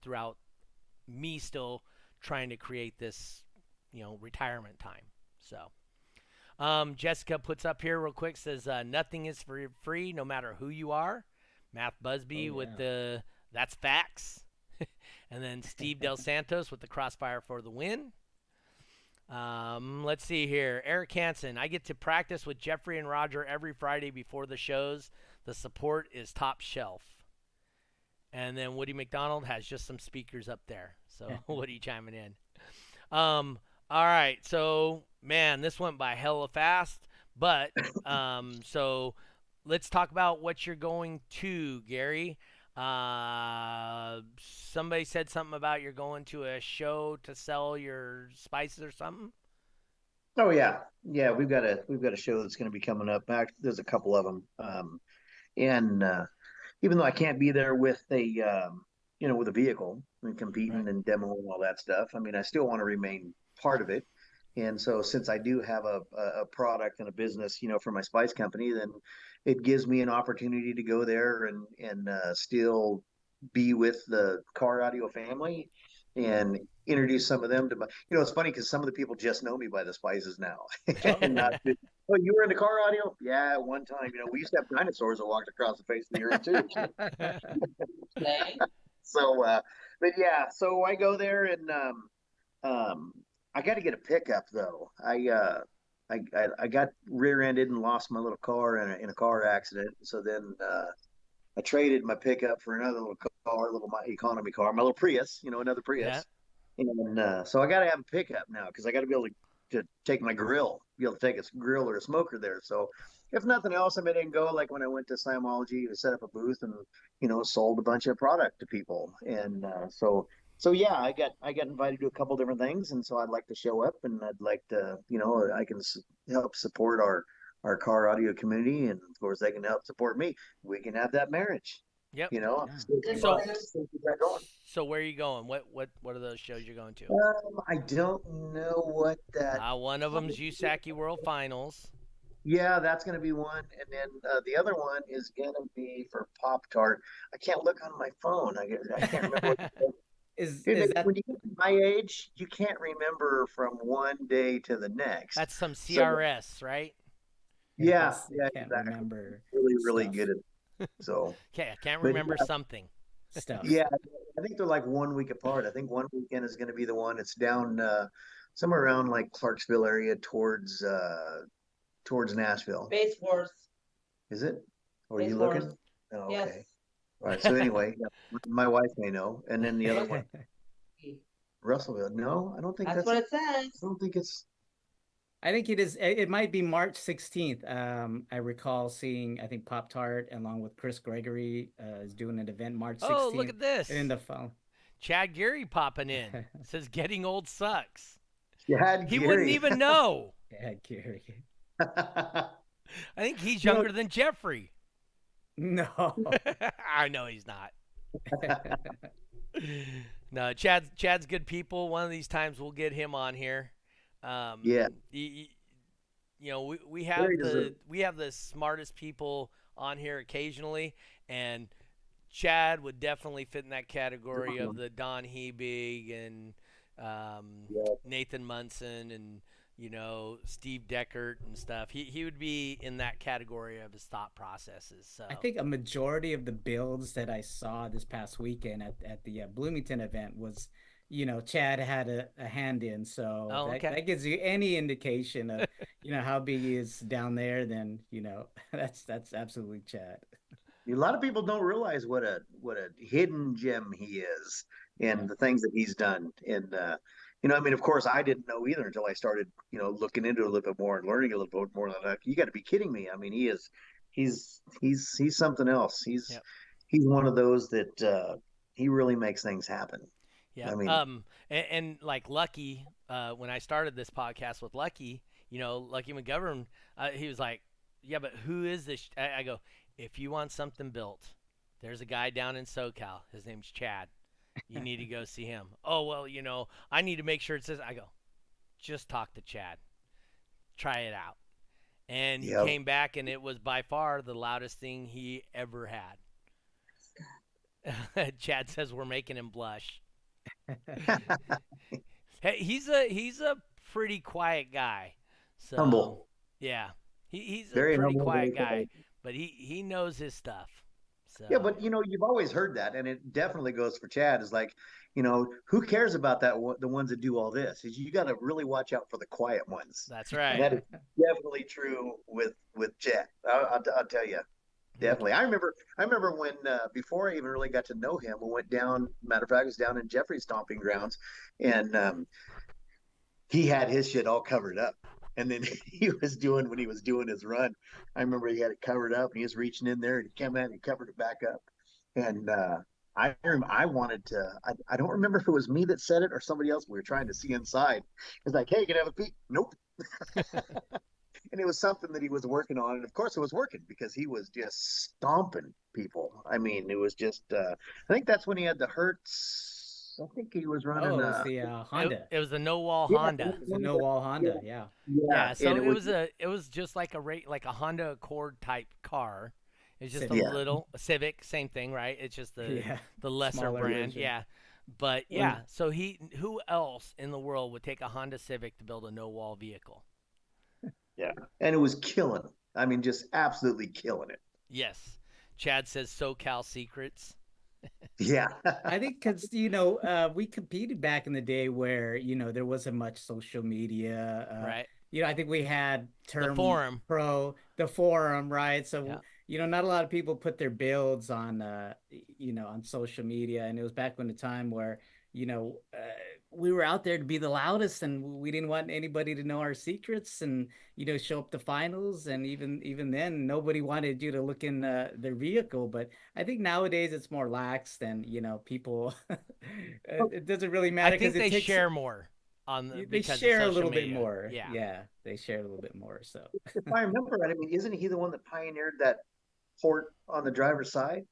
throughout me still trying to create this, retirement time. So. Jessica puts up here real quick, says nothing is free no matter who you are. Math Oh Busby with yeah. the that's facts. And then Steve Del Santos with the crossfire for the win. Let's see here. Eric Hansen. I get to practice with Jeffrey and Roger every Friday before the shows. The support is top shelf. And then Woody McDonald has just some speakers up there. So Woody chiming in. All right. So, man, this went by hella fast. But, so let's talk about what you're going to, Gary. Somebody said something about you're going to a show to sell your spices or something. Oh yeah. Yeah. We've got a show that's going to be coming up. There's a couple of them. And even though I can't be there with with a vehicle and Right. competing and demo and all that stuff, I mean, I still want to remain part of it. And so since I do have a product and a business, for my spice company, then it gives me an opportunity to go there and still be with the car audio family and introduce some of them to my, it's funny because some of the people just know me by the spices now. And not, oh, you were in the car audio? Yeah, at one time, we used to have dinosaurs that walked across the face of the earth too. Okay. So, but yeah, so I go there and I got to get a pickup though. I got rear-ended and lost my little car in a car accident. So then I traded my pickup for another little car, my economy car, my little Prius, another Yeah. Prius. And so I got to have a pickup now because I got to be able to take my grill, be able to take a grill or a smoker there. So if nothing else, I didn't go like when I went to Scientology to set up a booth and sold a bunch of product to people. And so yeah, I got invited to a couple different things, and so I'd like to show up, and I'd like to I can help support our car audio community, and of course they can help support me. We can have that marriage. Yep. Yeah, great. So Keep that going. so where are you going? What are those shows you're going to? I don't know what that. One of them's USACI World Finals. Yeah, that's going to be one, and then the other one is going to be for Pop Tart. I can't look on my phone. I can't remember what. Is that When you get to my age, you can't remember from one day to the next. That's some So CRS, right? yeah, yes, yeah, can't exactly. remember Really stuff. good at it. So, Okay, I can't but remember something. stuff. yeah, I think they're like 1 week apart. I think one weekend is going to be the one. It's down somewhere around like Clarksville area towards Nashville. Space Force. Is it? Or are Space you Force. looking? Oh, Yes. okay. All right. So anyway, yeah, my wife may know, and then the other one, Russellville. No, I don't think That's what it says. I don't think it's. I think it is. It might be March 16th. I recall seeing. I think Pop Tart along with Chris Gregory is doing an event March 16th. Oh, look at this. In the phone. Chad Geary popping in. Says getting old sucks. Chad He Geary. wouldn't even know. Yeah, Gary. I think he's younger than Jeffrey. No. I know he's not. No, Chad's good people. One of these times we'll get him on here. Yeah. We have Very deserved. we have the smartest people on here occasionally, and Chad would definitely fit in that category of the Don Hebig and Nathan Munson and Steve Deckert and stuff. He would be in that category of his thought processes. So I think a majority of the builds that I saw this past weekend at the Bloomington event was, Chad had a hand in. So that gives you any indication of, how big he is down there. Then that's absolutely Chad. A lot of people don't realize what a hidden gem he is and the things that he's done. And of course, I didn't know either until I started, looking into it a little bit more and learning a little bit more. Like, you got to be kidding me! I mean, he's something else. He's one of those that he really makes things happen. Yeah. I mean, and like Lucky, when I started this podcast with Lucky, Lucky McGovern, he was like, "Yeah, but who is this?" I go, "If you want something built, there's a guy down in SoCal. His name's Chad. You need to go see him." "Oh, well, I need to make sure it says." I go, "Just talk to Chad. Try it out." And he came back, and it was by far the loudest thing he ever had. Chad says we're making him blush. Hey, he's a pretty quiet guy. So, humble. Yeah, he's Very a pretty humble, quiet very guy, quiet. but he knows his stuff. So. Yeah, but you've always heard that, and it definitely goes for Chad. Is like, who cares about that? The ones that do all this is you got to really watch out for the quiet ones. That's right. And that is definitely true with Chad. I'll tell you, definitely. I remember when before I even really got to know him, we went down. Matter of fact, it was down in Jeffrey's stomping grounds, and he had his shit all covered up. And then when he was doing his run, I remember he had it covered up and he was reaching in there and he came in and he covered it back up. And I wanted to, I don't remember if it was me that said it or somebody else. We were trying to see inside. It's like, "Hey, you can have a peek." Nope. And it was something that he was working on. And of course it was working because he was just stomping people. I mean, it was just, I think that's when he had the Hertz. I think he was running. Oh, it was the Honda. It was the no wall Honda. It was a no wall Honda. Yeah. So it was just like a Honda Accord type car. It's just a Civic, same thing, right? It's just the lesser Smaller brand. version. Yeah. But yeah, so who else in the world would take a Honda Civic to build a no wall vehicle? Yeah. And it was killing him. I mean, just absolutely killing it. Yes. Chad says SoCal secrets. Yeah. I think because, we competed back in the day where, there wasn't much social media. Right. I think we had the forum. The forum, right? So, not a lot of people put their builds on, on social media. And it was back when the time where, we were out there to be the loudest, and we didn't want anybody to know our secrets, and show up to finals, and even then nobody wanted you to look in their vehicle. But I think nowadays it's more lax, and people it doesn't really I matter because think it they takes share more they because of share a social little bit media. more. Yeah. Yeah, they share a little bit more. So If I remember right, I mean, isn't he the one that pioneered that port on the driver's side?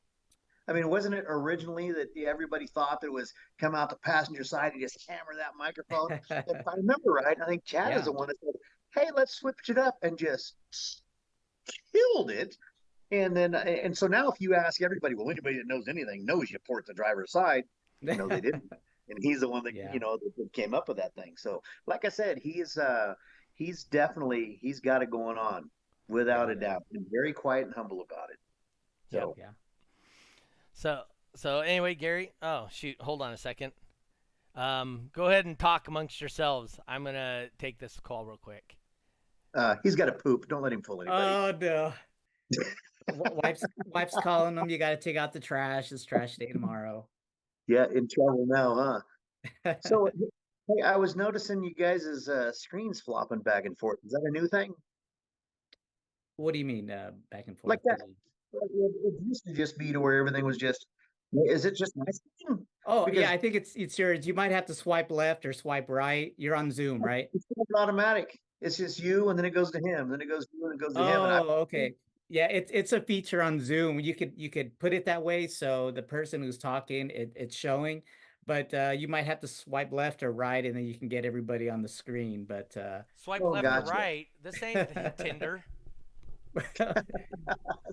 I mean, wasn't it originally that everybody thought that it was come out the passenger side and just hammer that microphone? If I remember right, I think Chad is yeah. the one that said, "Hey, let's switch it up," and just killed it. And so now, if you ask everybody, well, anybody that knows anything knows you port the driver's side. No, they didn't. And he's the one that Yeah. that came up with that thing. So, like I said, he's definitely he's got it going on without a Yeah. doubt, and very quiet and humble about it. Yep. So, Yeah. So anyway, Gary. Oh shoot, hold on a second. Go ahead and talk amongst yourselves. I'm gonna take this call real quick. he's got to poop. Don't let him fool anybody. Oh no. Wife's calling them. You got to take out the trash. It's trash day tomorrow. Yeah, in trouble now, huh? So, hey, I was noticing you guys' screens flopping back and forth. Is that a new thing? What do you mean, back and Like forth? that? It used to just be to where everything was just. Is it just my screen? Oh yeah, Because I think it's yours. You might have to swipe left or swipe right. You're on Zoom, right? it's automatic. It's just you, and then it goes to him, then it goes to you, and it goes to him, and I. Oh, okay. Yeah, it's a feature on Zoom. You could put it that way so the person who's talking it's showing, but you might have to swipe left or right, and then you can get everybody on the screen. But Swipe Oh, left or gotcha. right. This ain't Tinder.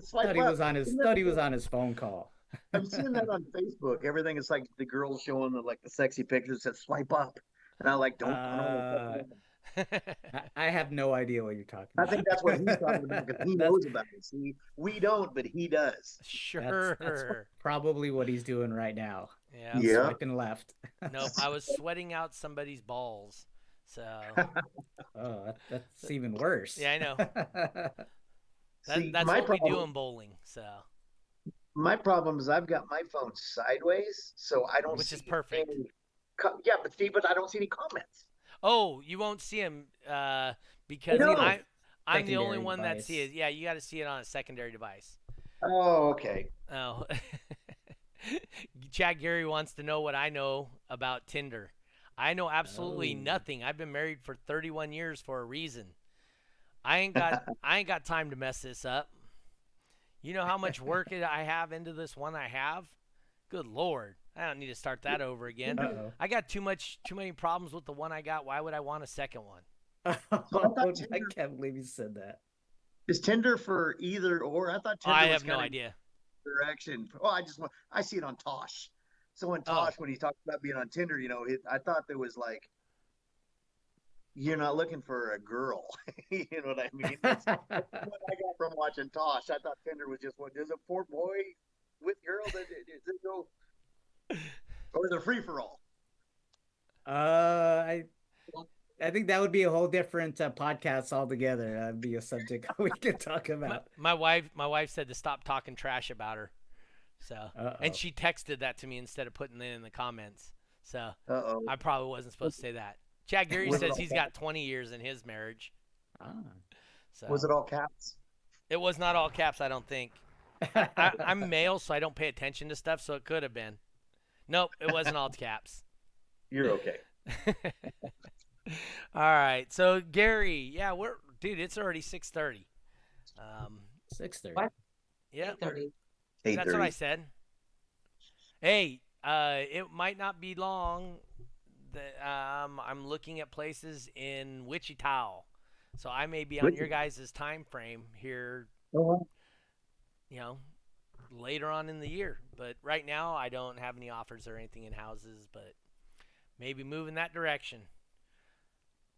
Swipe thought he was left. on his phone call. I'm seeing that on Facebook. Everything is like the girls showing the sexy pictures that swipe up, and I like don't. I don't Uh, I have no idea what you're talking I about. think that's what he's talking about because he That's knows about it. See, we don't, but he does. that's Sure. probably what he's doing right now. Yeah. He's Yeah. swiping left. Nope. I was sweating out somebody's balls. So Oh, that's even worse. yeah, I know. See, That's what we do in bowling. So my problem is I've got my phone sideways, so I don't which see is perfect. any. Yeah, but I don't see any comments. Oh, you won't see him because No. I'm the only Secondary one that device. sees it. Yeah, you got to see it on a secondary device. Oh, okay. Oh, Chad Gary wants to know what I know about Tinder. I know absolutely Oh. nothing. I've been married for 31 years for a reason. I ain't got time to mess this up. You know how much work I have into this one I have? Good Lord. I don't need to start that over again. Uh-oh. I got too many problems with the one I got. Why would I want a second one? I can't believe you said that. Is Tinder for either or? I thought Tinder I was have no kinda idea. direction. Oh, I see it on Tosh. So when Oh. Tosh, when he talked about being on Tinder, I thought there was like you're not looking for a girl. You know what I mean? That's what I got from watching Tosh. I thought Tinder was just what is it for boy with girl? Is it no, or is it free for all? I I think that would be a whole different podcast altogether. That'd be a subject we could talk about. My wife said to stop talking trash about her. So Uh-oh. and she texted that to me instead of putting it in the comments. So Uh-oh. I probably wasn't supposed to say that. Chad Gary Was it says all he's got 20 years in his marriage. Ah. So Was it all caps? it was not all caps, I don't think. I'm male, so I don't pay attention to stuff, so it could have been. Nope, it wasn't all caps. You're okay. All right, so Gary, yeah, dude, it's already 6:30. 6:30. What? Yeah, 30. that's what I 8:30. said. Hey, it might not be long. I'm looking at places in Wichita, so I may be on your guys' time frame here. Oh, Later on in the year. But right now, I don't have any offers or anything in houses, but maybe move in that direction.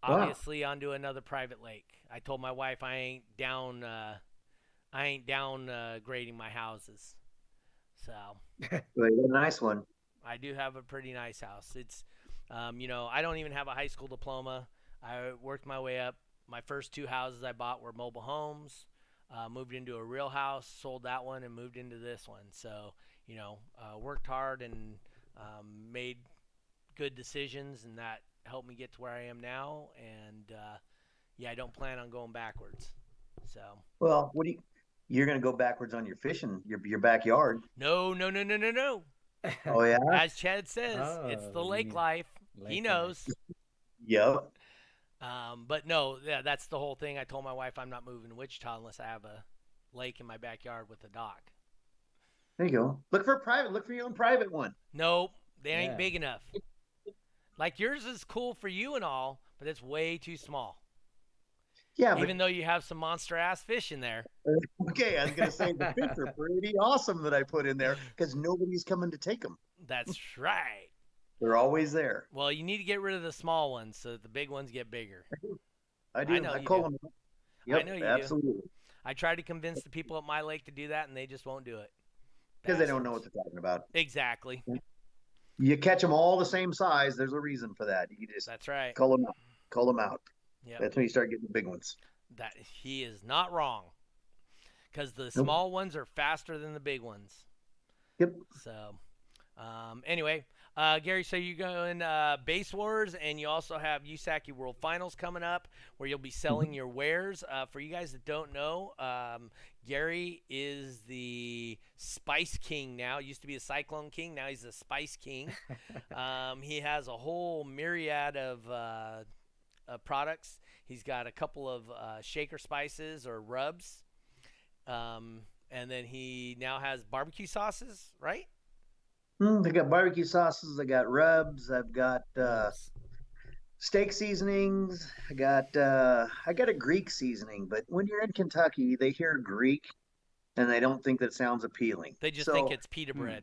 Wow. Obviously, onto another private lake. I told my wife I ain't down grading my houses. So well, you got a nice one. I do have a pretty nice house. It's, I don't even have a high school diploma. I worked my way up. My first two houses I bought were mobile homes. Moved into a real house, sold that one, and moved into this one. So, worked hard and made good decisions, and that helped me get to where I am now. And yeah, I don't plan on going backwards. So Well, you're going to go backwards on your fishing, your backyard. no, no, no, no, no, no. Oh yeah. As Chad says, it's the Oh, you lake mean life. He lake life. knows. Yep. But no, yeah, that's the whole thing. I told my wife I'm not moving to Wichita unless I have a lake in my backyard with a dock. There you go. Look for your own private one. Nope, they ain't Yeah. big enough. Like yours is cool for you and all, but it's way too small. Yeah, Even though you have some monster ass fish in there. okay, I was going to say the fish are pretty awesome that I put in there because nobody's coming to take them. That's right. They're always there. Well, you need to get rid of the small ones so that the big ones get bigger. I do. know I you call do. them. Yep, know you do. absolutely. I tried to convince the people at my lake to do that, and they just won't do it. Because they don't know what Bastards. they're talking about. Exactly. You catch them all the same size. There's a reason for that. You just That's right. cull them out. Cull them out. Yep. That's when you start getting the big ones. That he is not wrong. Because the Nope. small ones are faster than the big ones. Yep. So, anyway, Gary, so you're going Base Wars, and you also have T.W.I.C.A World Finals coming up, where you'll be selling your wares. For you guys that don't know, Gary is the Spice King now. Used to be a Cyclone King. Now he's the Spice King. He has a whole myriad of products. He's got a couple of shaker spices or rubs. And then he now has barbecue sauces, right? I got barbecue sauces. I got rubs. I've got Rubs. steak seasonings. I got a Greek seasoning. But when you're in Kentucky, they hear Greek and they don't think that sounds appealing. They just So, think it's pita bread.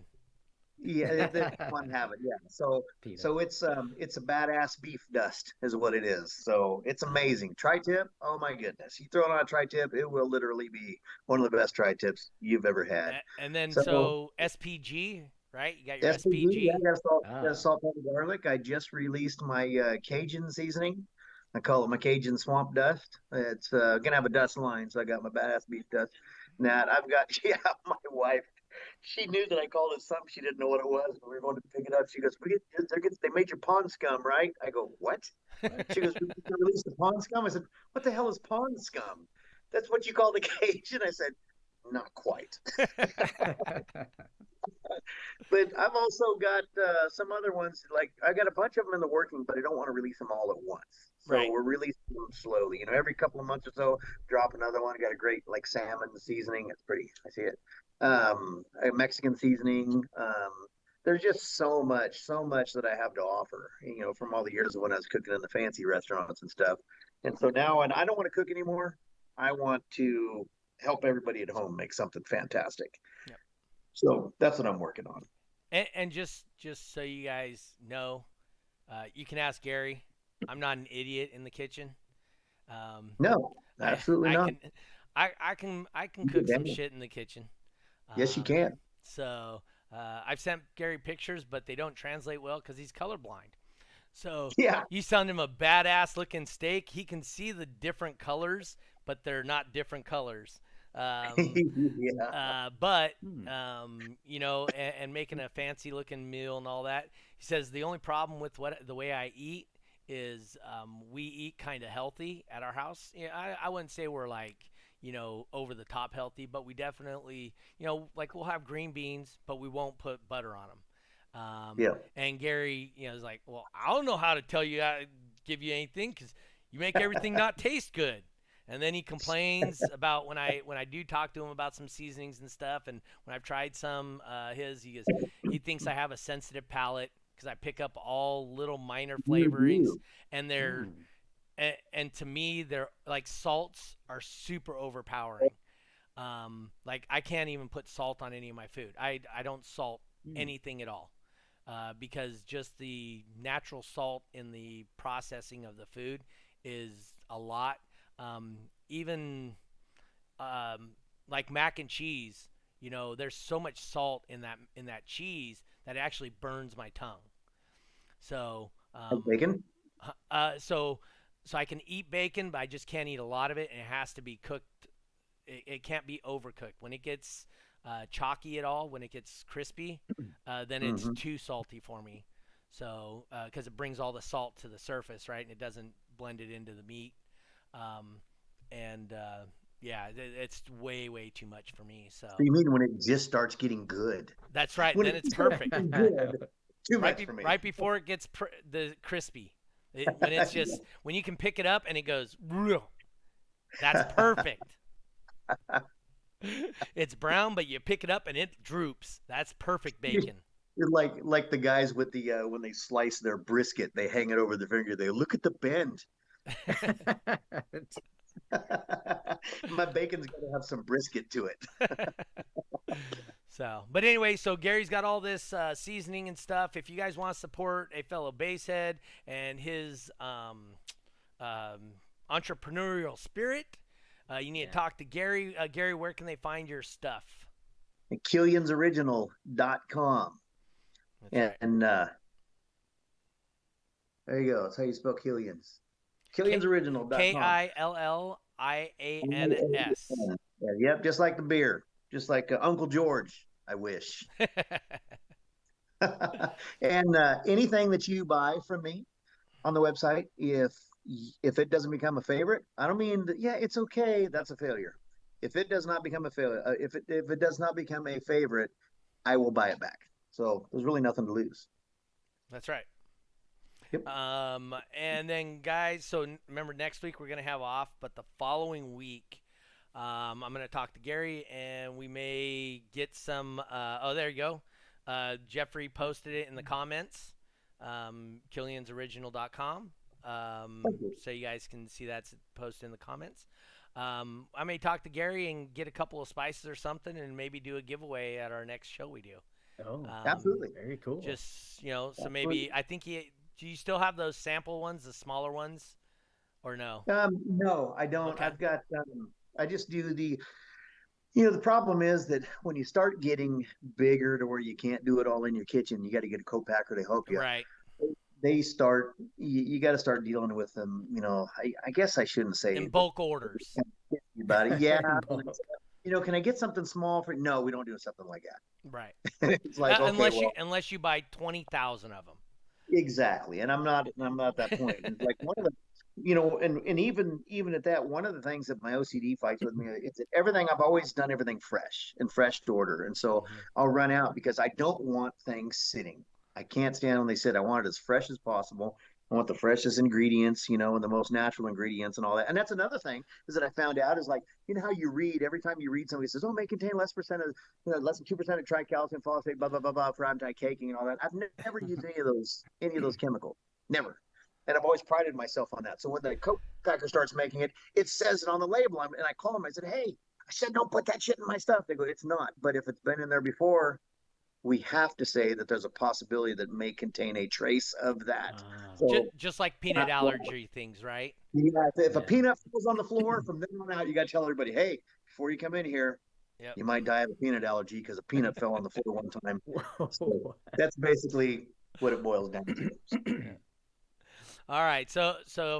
yeah, they want to have it. Yeah. So Peter. it's a badass beef dust is what it is. So it's amazing. Tri-tip. Oh my goodness. You throw it on a tri-tip, it will literally be one of the best tri-tips you've ever had. And then So- so SPG, right? You got your SPG. Yeah, I got Ah. salt, pepper, garlic. I just released my Cajun seasoning. I call it my Cajun swamp dust. It's gonna have a dust line, so I got my badass beef dust. That I've got. Yeah, my wife. She knew that I called it something. She didn't know what it was. We were going to pick it up. She goes, they made your pond scum, right? I go, what? She goes, we released the pond scum. I said, what the hell is pond scum? That's what you call the Cajun. I said, not quite. But I've also got some other ones. Like I got a bunch of them in the working, but I don't want to release them all at once. So Right. we're releasing them slowly. You know, every couple of months or so, drop another one. I got a great like salmon seasoning. It's pretty. I see it. A Mexican seasoning. There's just so much that I have to offer. You know, from all the years of when I was cooking in the fancy restaurants and stuff. And so now, and I don't want to cook anymore. I want to help everybody at home make something fantastic. Yep. So that's what I'm working on. And just so you guys know, you can ask Gary. I'm not an idiot in the kitchen. No, absolutely I not. Can, I can You cook some can. shit in the kitchen. Yes, you can. So I've sent Gary pictures, but they don't translate well because he's colorblind. So Yeah. you send him a badass looking steak, he can see the different colors, but they're not different colors. Yeah. But you know, and making a fancy looking meal and all that. He says the only problem with the way I eat is we eat kind of healthy at our house. Yeah, I wouldn't say we're like, you know, over the top healthy, but we definitely, you know, like we'll have green beans, but we won't put butter on them. Yeah. And Gary, you know, is like, well, I don't know how to tell you how to give you anything because you make everything not taste good. And then he complains about when I do talk to him about some seasonings and stuff, and when I've tried some he thinks I have a sensitive palate because I pick up all little minor flavorings, and they're and to me they're like salts are super overpowering. Like I can't even put salt on any of my food. I don't salt anything at all. Because just the natural salt in the processing of the food is a lot. Even like mac and cheese, you know, there's so much salt in that cheese that it actually burns my tongue. So Bacon? so I can eat bacon, but I just can't eat a lot of it, and it has to be cooked. It can't be overcooked. When it gets chalky at all, when it gets crispy, then it's too salty for me. So, because it brings all the salt to the surface, right, and it doesn't blend it into the meat. And yeah, it's way too much for me. So So you mean when it just starts getting good? that's right. When Then it it's starts perfect. getting good, too much for me. Right before it gets the crispy. When it's just when you can pick it up and it goes, that's perfect. It's brown, but you pick it up and it droops. That's perfect bacon. You're like the guys with the when they slice their brisket, they hang it over the finger. They look at the bend. My bacon's got to have some brisket to it. So, but anyway, so Gary's got all this seasoning and stuff. If you guys want to support a fellow basehead and his entrepreneurial spirit, you need to talk to Gary. Gary, where can they find your stuff? KilliansOriginal.com. That's And there you go. That's how you spell Killian's. KilliansOriginal.com. KILLIANS. Yep, just like the beer. Just like Uncle George, I wish. And anything that you buy from me on the website, if it doesn't become a favorite, I don't mean that, yeah, it's okay. That's a failure. If it does not become a failure, if it does not become a favorite, I will buy it back. So there's really nothing to lose. That's right. Yep. And then guys, so remember next week we're gonna have off, but the following week, I'm gonna talk to Gary and we may get some. Oh, there you go. Jeffrey posted it in the comments. KilliansOriginal.com. So you guys can see that's posted in the comments. I may talk to Gary and get a couple of spices or something, and maybe do a giveaway at our next show we do. Oh, absolutely. Very cool. Just so maybe I think do you still have those sample ones, the smaller ones, or no? No, I don't. Okay. I've got. I just do the. The problem is that when you start getting bigger to where you can't do it all in your kitchen, you got to get a co-packer to help you. Right. They start. You got to start dealing with them. I guess I shouldn't say in bulk orders. About it. Yeah. Can I get something small for? No, we don't do something like that. Right. It's like unless you buy 20,000 of them. Exactly, and I'm not that point. It's like one of the, and even at that, one of the things that my OCD fights with me is that everything I've always done everything fresh in fresh order, and so I'll run out because I don't want things sitting. I can't stand when they sit. I want it as fresh as possible. I want the freshest ingredients, and the most natural ingredients and all that. And that's another thing is that I found out is like, how you read, every time you read somebody says, oh, may contain less than 2% of tricalcium, phosphate, blah, blah, blah, blah, for anti-caking and all that. I've never used any of those chemicals. Never. And I've always prided myself on that. So when the co-packer starts making it, it says it on the label. And I call them, I said, hey, I said, don't put that shit in my stuff. They go, it's not. But if it's been in there before, we have to say that there's a possibility that may contain a trace of that. So, just like peanut allergy things, right? Yeah, if a peanut falls on the floor, from then on out, you got to tell everybody, hey, before you come in here, you might die of a peanut allergy because a peanut fell on the floor one time. So that's basically what it boils down to. All right, so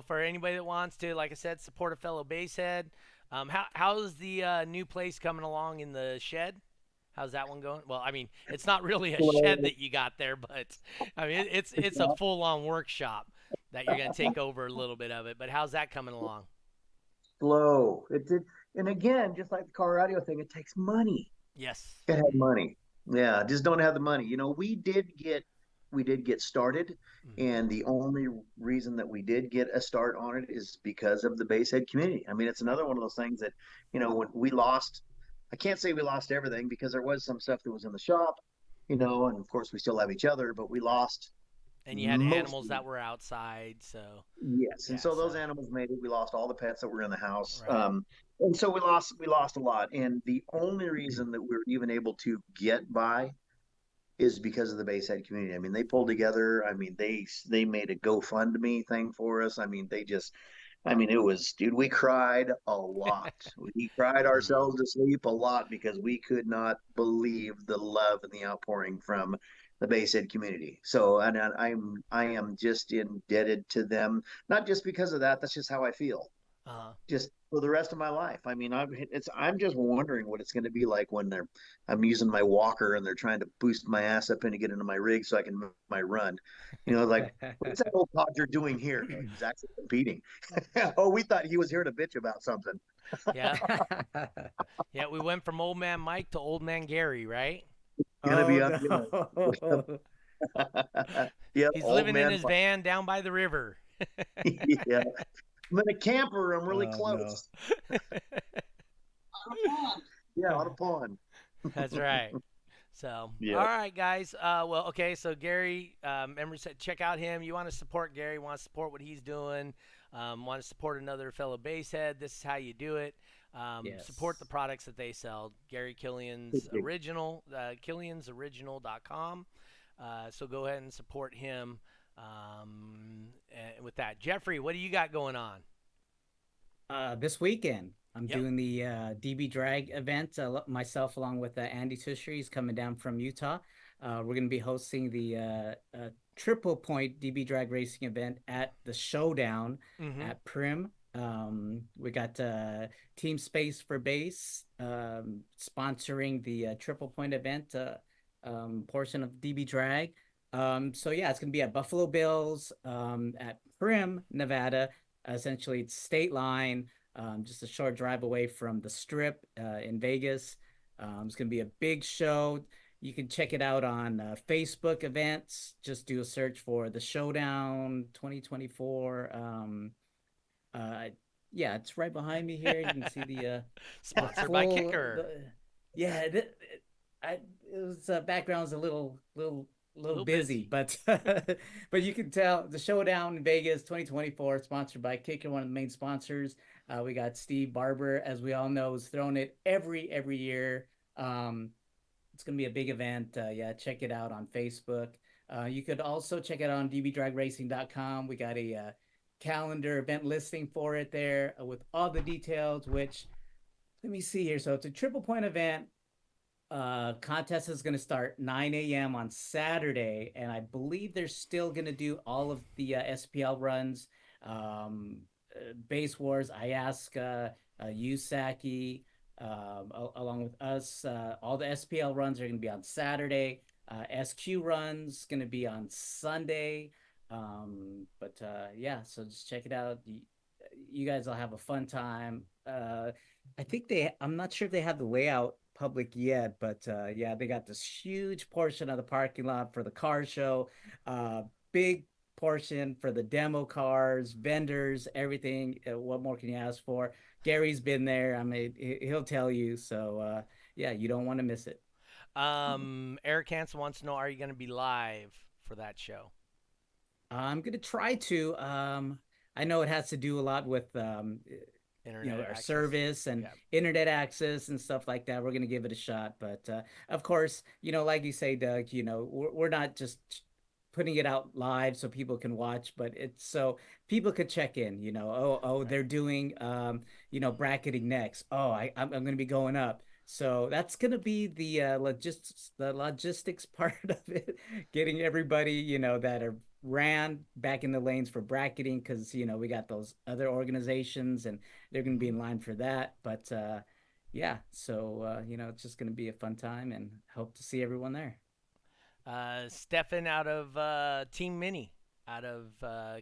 for anybody that wants to, like I said, support a fellow basehead, how's the new place coming along in the shed? How's that one going? Well, I mean, it's not really a shed that you got there, but I mean, it's a full-on workshop that you're going to take over a little bit of it. But how's that coming along? Slow. And again, just like the car audio thing, it takes money. Yes. It had money. Yeah, just don't have the money. We did get started, and the only reason that we did get a start on it is because of the basehead community. I mean, it's another one of those things that, when we lost. I can't say we lost everything because there was some stuff that was in the shop, and of course we still have each other, but we lost. And you had animals that were outside, so. Yes, and so those animals made it. We lost all the pets that were in the house, right. And so we lost a lot. And the only reason that we were even able to get by is because of the basehead community. I mean, they pulled together. I mean, they made a GoFundMe thing for us. I mean, it was, dude, we cried a lot. We cried ourselves to sleep a lot because we could not believe the love and the outpouring from the basehead community. So, and I am just indebted to them, not just because of that. That's just how I feel. just for the rest of my life. I mean, I'm just wondering what it's going to be like when I'm using my walker and they're trying to boost my ass up and to get into my rig so I can move my run. Like what's that old codger doing here? Oh, he's actually competing. Oh, we thought he was here to bitch about something. Yeah. Yeah, we went from old man Mike to old man Gary, right? Gonna Oh be up, no. yeah, He's old living in man. his van down by the river. Yeah, I'm in a camper. I'm really Oh no. close. Yeah, on a pond. That's right. So, Yeah. all right, guys. Well, okay. So Gary, remember said check out him. You want to support Gary? Want to support what he's doing? Want to support another fellow basehead? This is how you do it. Support the Yes. products that they sell. Gary Killian's original, killiansoriginal.com. So go ahead and support him. And with that, Jeffrey, what do you got going on? This weekend, I'm Yep. doing the DB Drag event. Myself, along with Andy Tusher, he's coming down from Utah. We're going to be hosting the Triple Point DB Drag Racing event at the Showdown Mm-hmm. at Prim. We got Team Space for Base sponsoring the Triple Point event portion of DB Drag. So yeah, it's going to be at Buffalo Bills at Prim, Nevada. Essentially, it's state line, just a short drive away from the Strip in Vegas. It's going to be a big show. You can check it out on Facebook events. Just do a search for the Showdown 2024. Yeah, it's right behind me here. You can see the Sponsored by full. Kicker. Yeah, it was background's a little Little busy, busy. but you can tell the Showdown in Vegas 2024, sponsored by Kicker, one of the main sponsors. We got Steve Barber, as we all know, is throwing it every year. It's gonna be a big event. Yeah, check it out on Facebook. You could also check it out on dbdragracing.com. We got a calendar event listing for it there with all the details. Which let me see here. So it's a triple point event. Contest is going to start 9 a.m. on Saturday, and I believe they're still going to do all of the SPL runs, Base Wars, Ayaska, T.W.I.C.A, along with us. All the SPL runs are going to be on Saturday. SQ runs going to be on Sunday. But yeah, so just check it out. You guys will have a fun time. I think I'm not sure if they have the layout public yet, but yeah, they got this huge portion of the parking lot for the car show, big portion for the demo cars, vendors, everything. What more can you ask for? Gary's been there. I mean, he'll tell you. So yeah, you don't want to miss it. Eric Hansen wants to know, are you going to be live for that show? I'm gonna try to. I know it has to do a lot with Internet our access. service and Yeah. internet access and stuff like that. We're going to give it a shot. But of course, like you say, Doug, we're not just putting it out live so people can watch, but it's so people could check in, Right. they're doing, bracketing next. Oh, I'm going to be going up. So that's going to be the logistics part of it, getting everybody, that are ran back in the lanes for bracketing, because we got those other organizations and they're going to be in line for that. But yeah, so it's just going to be a fun time, and hope to see everyone there. Stefan out of Team Mini out of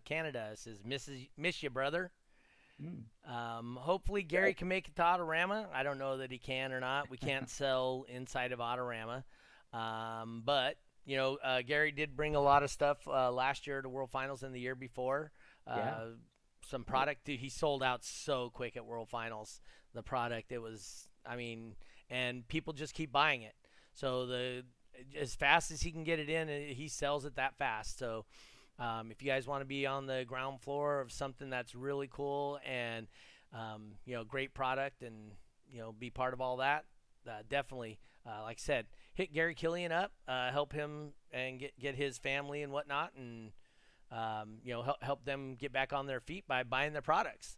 Canada says, miss you, brother. Hopefully Gary can make it to Autorama. I don't know that he can or not. We can't sell inside of Autorama. But Gary did bring a lot of stuff last year to World Finals and the year before. Yeah. Some product. He sold out so quick at World Finals. The product, it was, and people just keep buying it. So as fast as he can get it in, he sells it that fast. So if you guys want to be on the ground floor of something that's really cool and great product, and be part of all that, definitely, like I said, hit Gary Killian up, help him and get his family and whatnot, and help them get back on their feet by buying their products.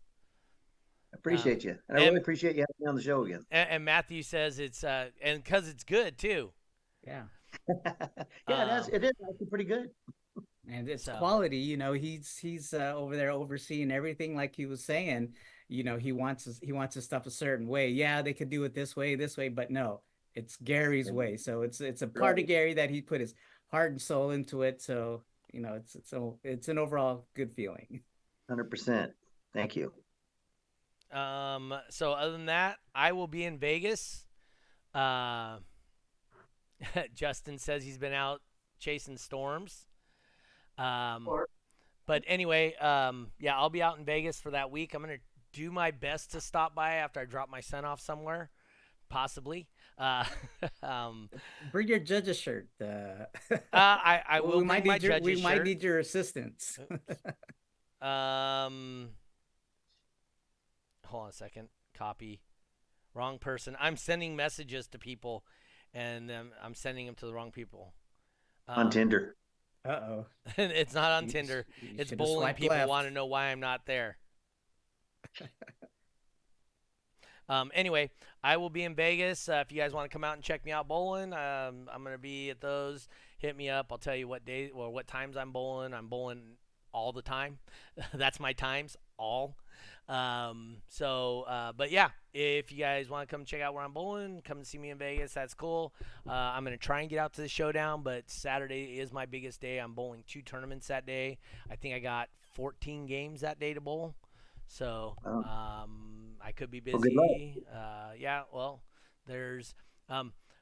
I appreciate you. And I really appreciate you having me on the show again. And Matthew says it's and because it's good too. Yeah. Yeah, it is actually pretty good. And it's quality. He's over there overseeing everything, like he was saying. he wants his stuff a certain way. Yeah, they could do it this way, but no, it's Gary's way. So it's a part of Right. Gary that he put his heart and soul into it. So it's an overall good feeling. 100%. Thank you. So other than that, I will be in Vegas. Uh, Justin says he's been out chasing storms. Um, but anyway, yeah, I'll be out in Vegas for that week. I'm gonna do my best to stop by after I drop my son off somewhere, possibly. Um, Bring your judge's shirt. I will we bring might my need your judge's we might shirt. need your assistance. Hold on a second. Copy. Wrong person. I'm sending messages to people, and I'm sending them to the wrong people. On Tinder. Uh-oh. It's not on You Tinder. you It's should have bowling swiped people left. want to know why I'm not there. Anyway, I will be in Vegas. If you guys want to come out and check me out bowling, I'm going to be at those. Hit me up. I'll tell you what day or what times I'm bowling. I'm bowling all the time. That's my times, all. But yeah, if you guys want to come check out where I'm bowling, come and see me in Vegas. That's cool. I'm going to try and get out to the showdown, but Saturday is my biggest day. I'm bowling 2 tournaments that day. I think I got 14 games that day to bowl. So, I could be Well, good luck. busy. Yeah, well, there's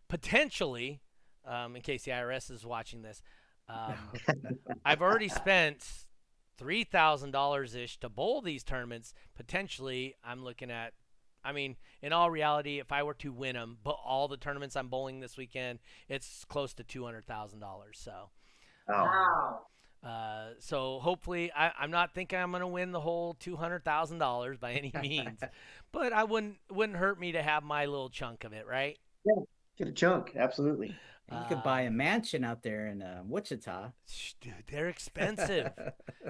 potentially, in case the IRS is watching this, I've already spent $3,000 ish to bowl these tournaments. Potentially, I'm looking at, I mean, in all reality, if I were to win them, but all the tournaments I'm bowling this weekend, it's close to $200,000. So, Oh, so hopefully, I'm not thinking I'm going to win the whole $200,000 by any means, but I wouldn't hurt me to have my little chunk of it, right? yeah. Get a chunk. Absolutely. You could buy a mansion out there in Wichita. Dude, they're expensive.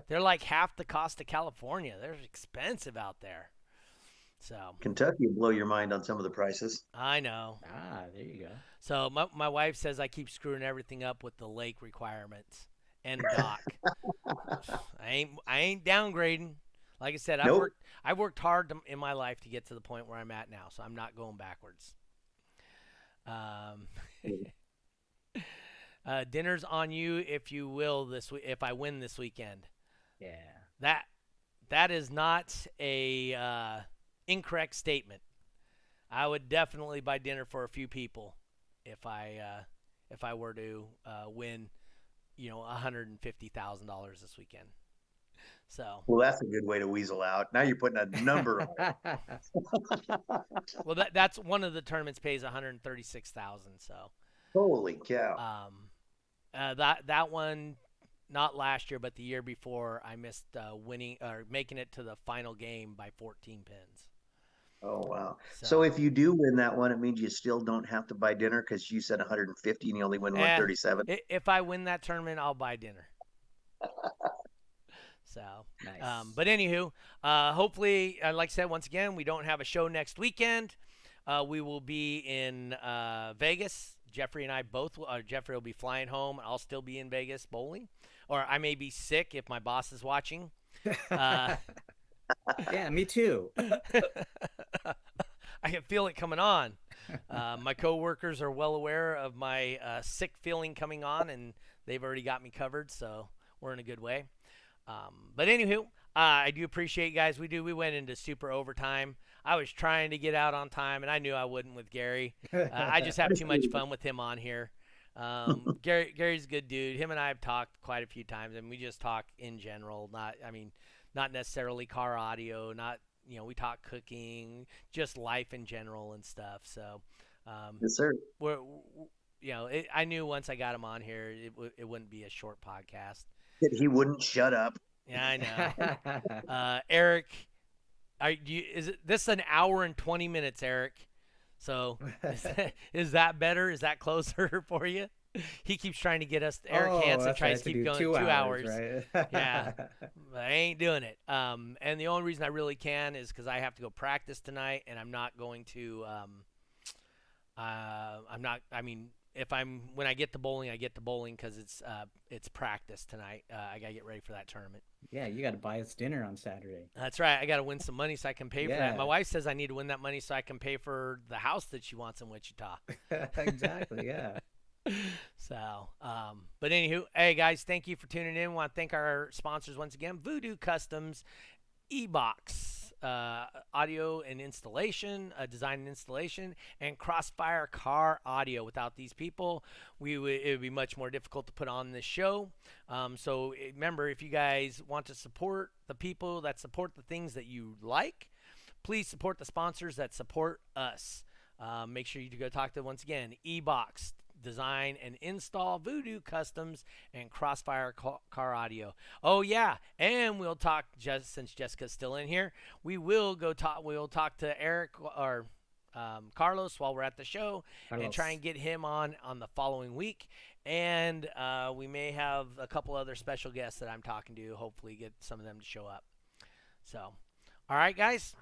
They're like half the cost of California. They're expensive out there. So Kentucky will blow your mind on some of the prices. I know. There you go. So my wife says I keep screwing everything up with the lake requirements and dock. I ain't downgrading. Like I said, Nope. I've worked hard in my life to get to the point where I'm at now, so I'm not going backwards. Dinner's on you, if you will, this week. If I win this weekend, Yeah. that is not a incorrect statement. I would definitely buy dinner for a few people if I were to win, $150,000 this weekend. So Well, that's a good way to weasel out. Now you're putting a number on it. well, that's one of the tournaments pays $136,000. So Holy cow. that one, not last year, but the year before, I missed winning or making it to the final game by 14 pins. Oh, wow. So, So if you do win that one, it means you still don't have to buy dinner because you said 150 and you only win 137. If I win that tournament, I'll buy dinner. So, Nice. but anywho, hopefully, like I said, once again, we don't have a show next weekend. We will be in Vegas. Jeffrey and I both. Jeffrey will be flying home. I'll still be in Vegas bowling, or I may be sick if my boss is watching. Yeah, me too. I can feel it coming on. My coworkers are well aware of my sick feeling coming on, and they've already got me covered, so we're in a good way. But anywho, I do appreciate you guys. We went into super overtime. I was trying to get out on time, and I knew I wouldn't with Gary. I just have too much fun with him on here. Gary's a good dude. Him and I have talked quite a few times, and we just talk in general. Not necessarily car audio. We talk cooking, just life in general and stuff. So, Yes, sir. I knew once I got him on here, it wouldn't be a short podcast. That he wouldn't shut up. Yeah, I know. Eric, is this an hour and 20 minutes, Eric? So is that better? Is that closer for you? He keeps trying to get us. Eric Hansen tries to keep going 2 hours. Right? Yeah, but I ain't doing it. And the only reason I really can is because I have to go practice tonight, and I'm not going to. I'm not. I mean, when I get to bowling, I get to bowling because it's practice tonight. I gotta get ready for that tournament. Yeah, you got to buy us dinner on Saturday. That's right. I gotta win some money so I can pay for that. My Yeah. wife says I need to win that money so I can pay for the house that she wants in Wichita. Exactly. Yeah. So, but anywho, hey guys, thank you for tuning in. Want to thank our sponsors once again: Voodoo Customs, E-Box, audio and installation, design and installation, and Crossfire Car Audio. Without these people, it would be much more difficult to put on this show. So remember, if you guys want to support the people that support the things that you like, please support the sponsors that support us. Make sure you go talk to, once again, E-Box, design and install, Voodoo Customs, and Crossfire Car Audio. Oh yeah, and we'll talk, just since Jessica's still in here, we'll talk to Eric or Carlos while we're at the show and try and get him on the following week. And we may have a couple other special guests that I'm talking to, hopefully get some of them to show up. So, all right guys,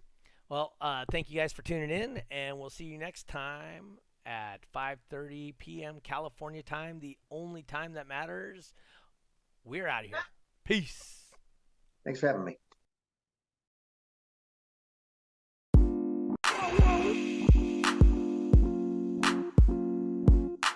well, thank you guys for tuning in, and we'll see you next time at 5:30 p.m. California time, the only time that matters. We're out of here. Peace. Thanks for having me.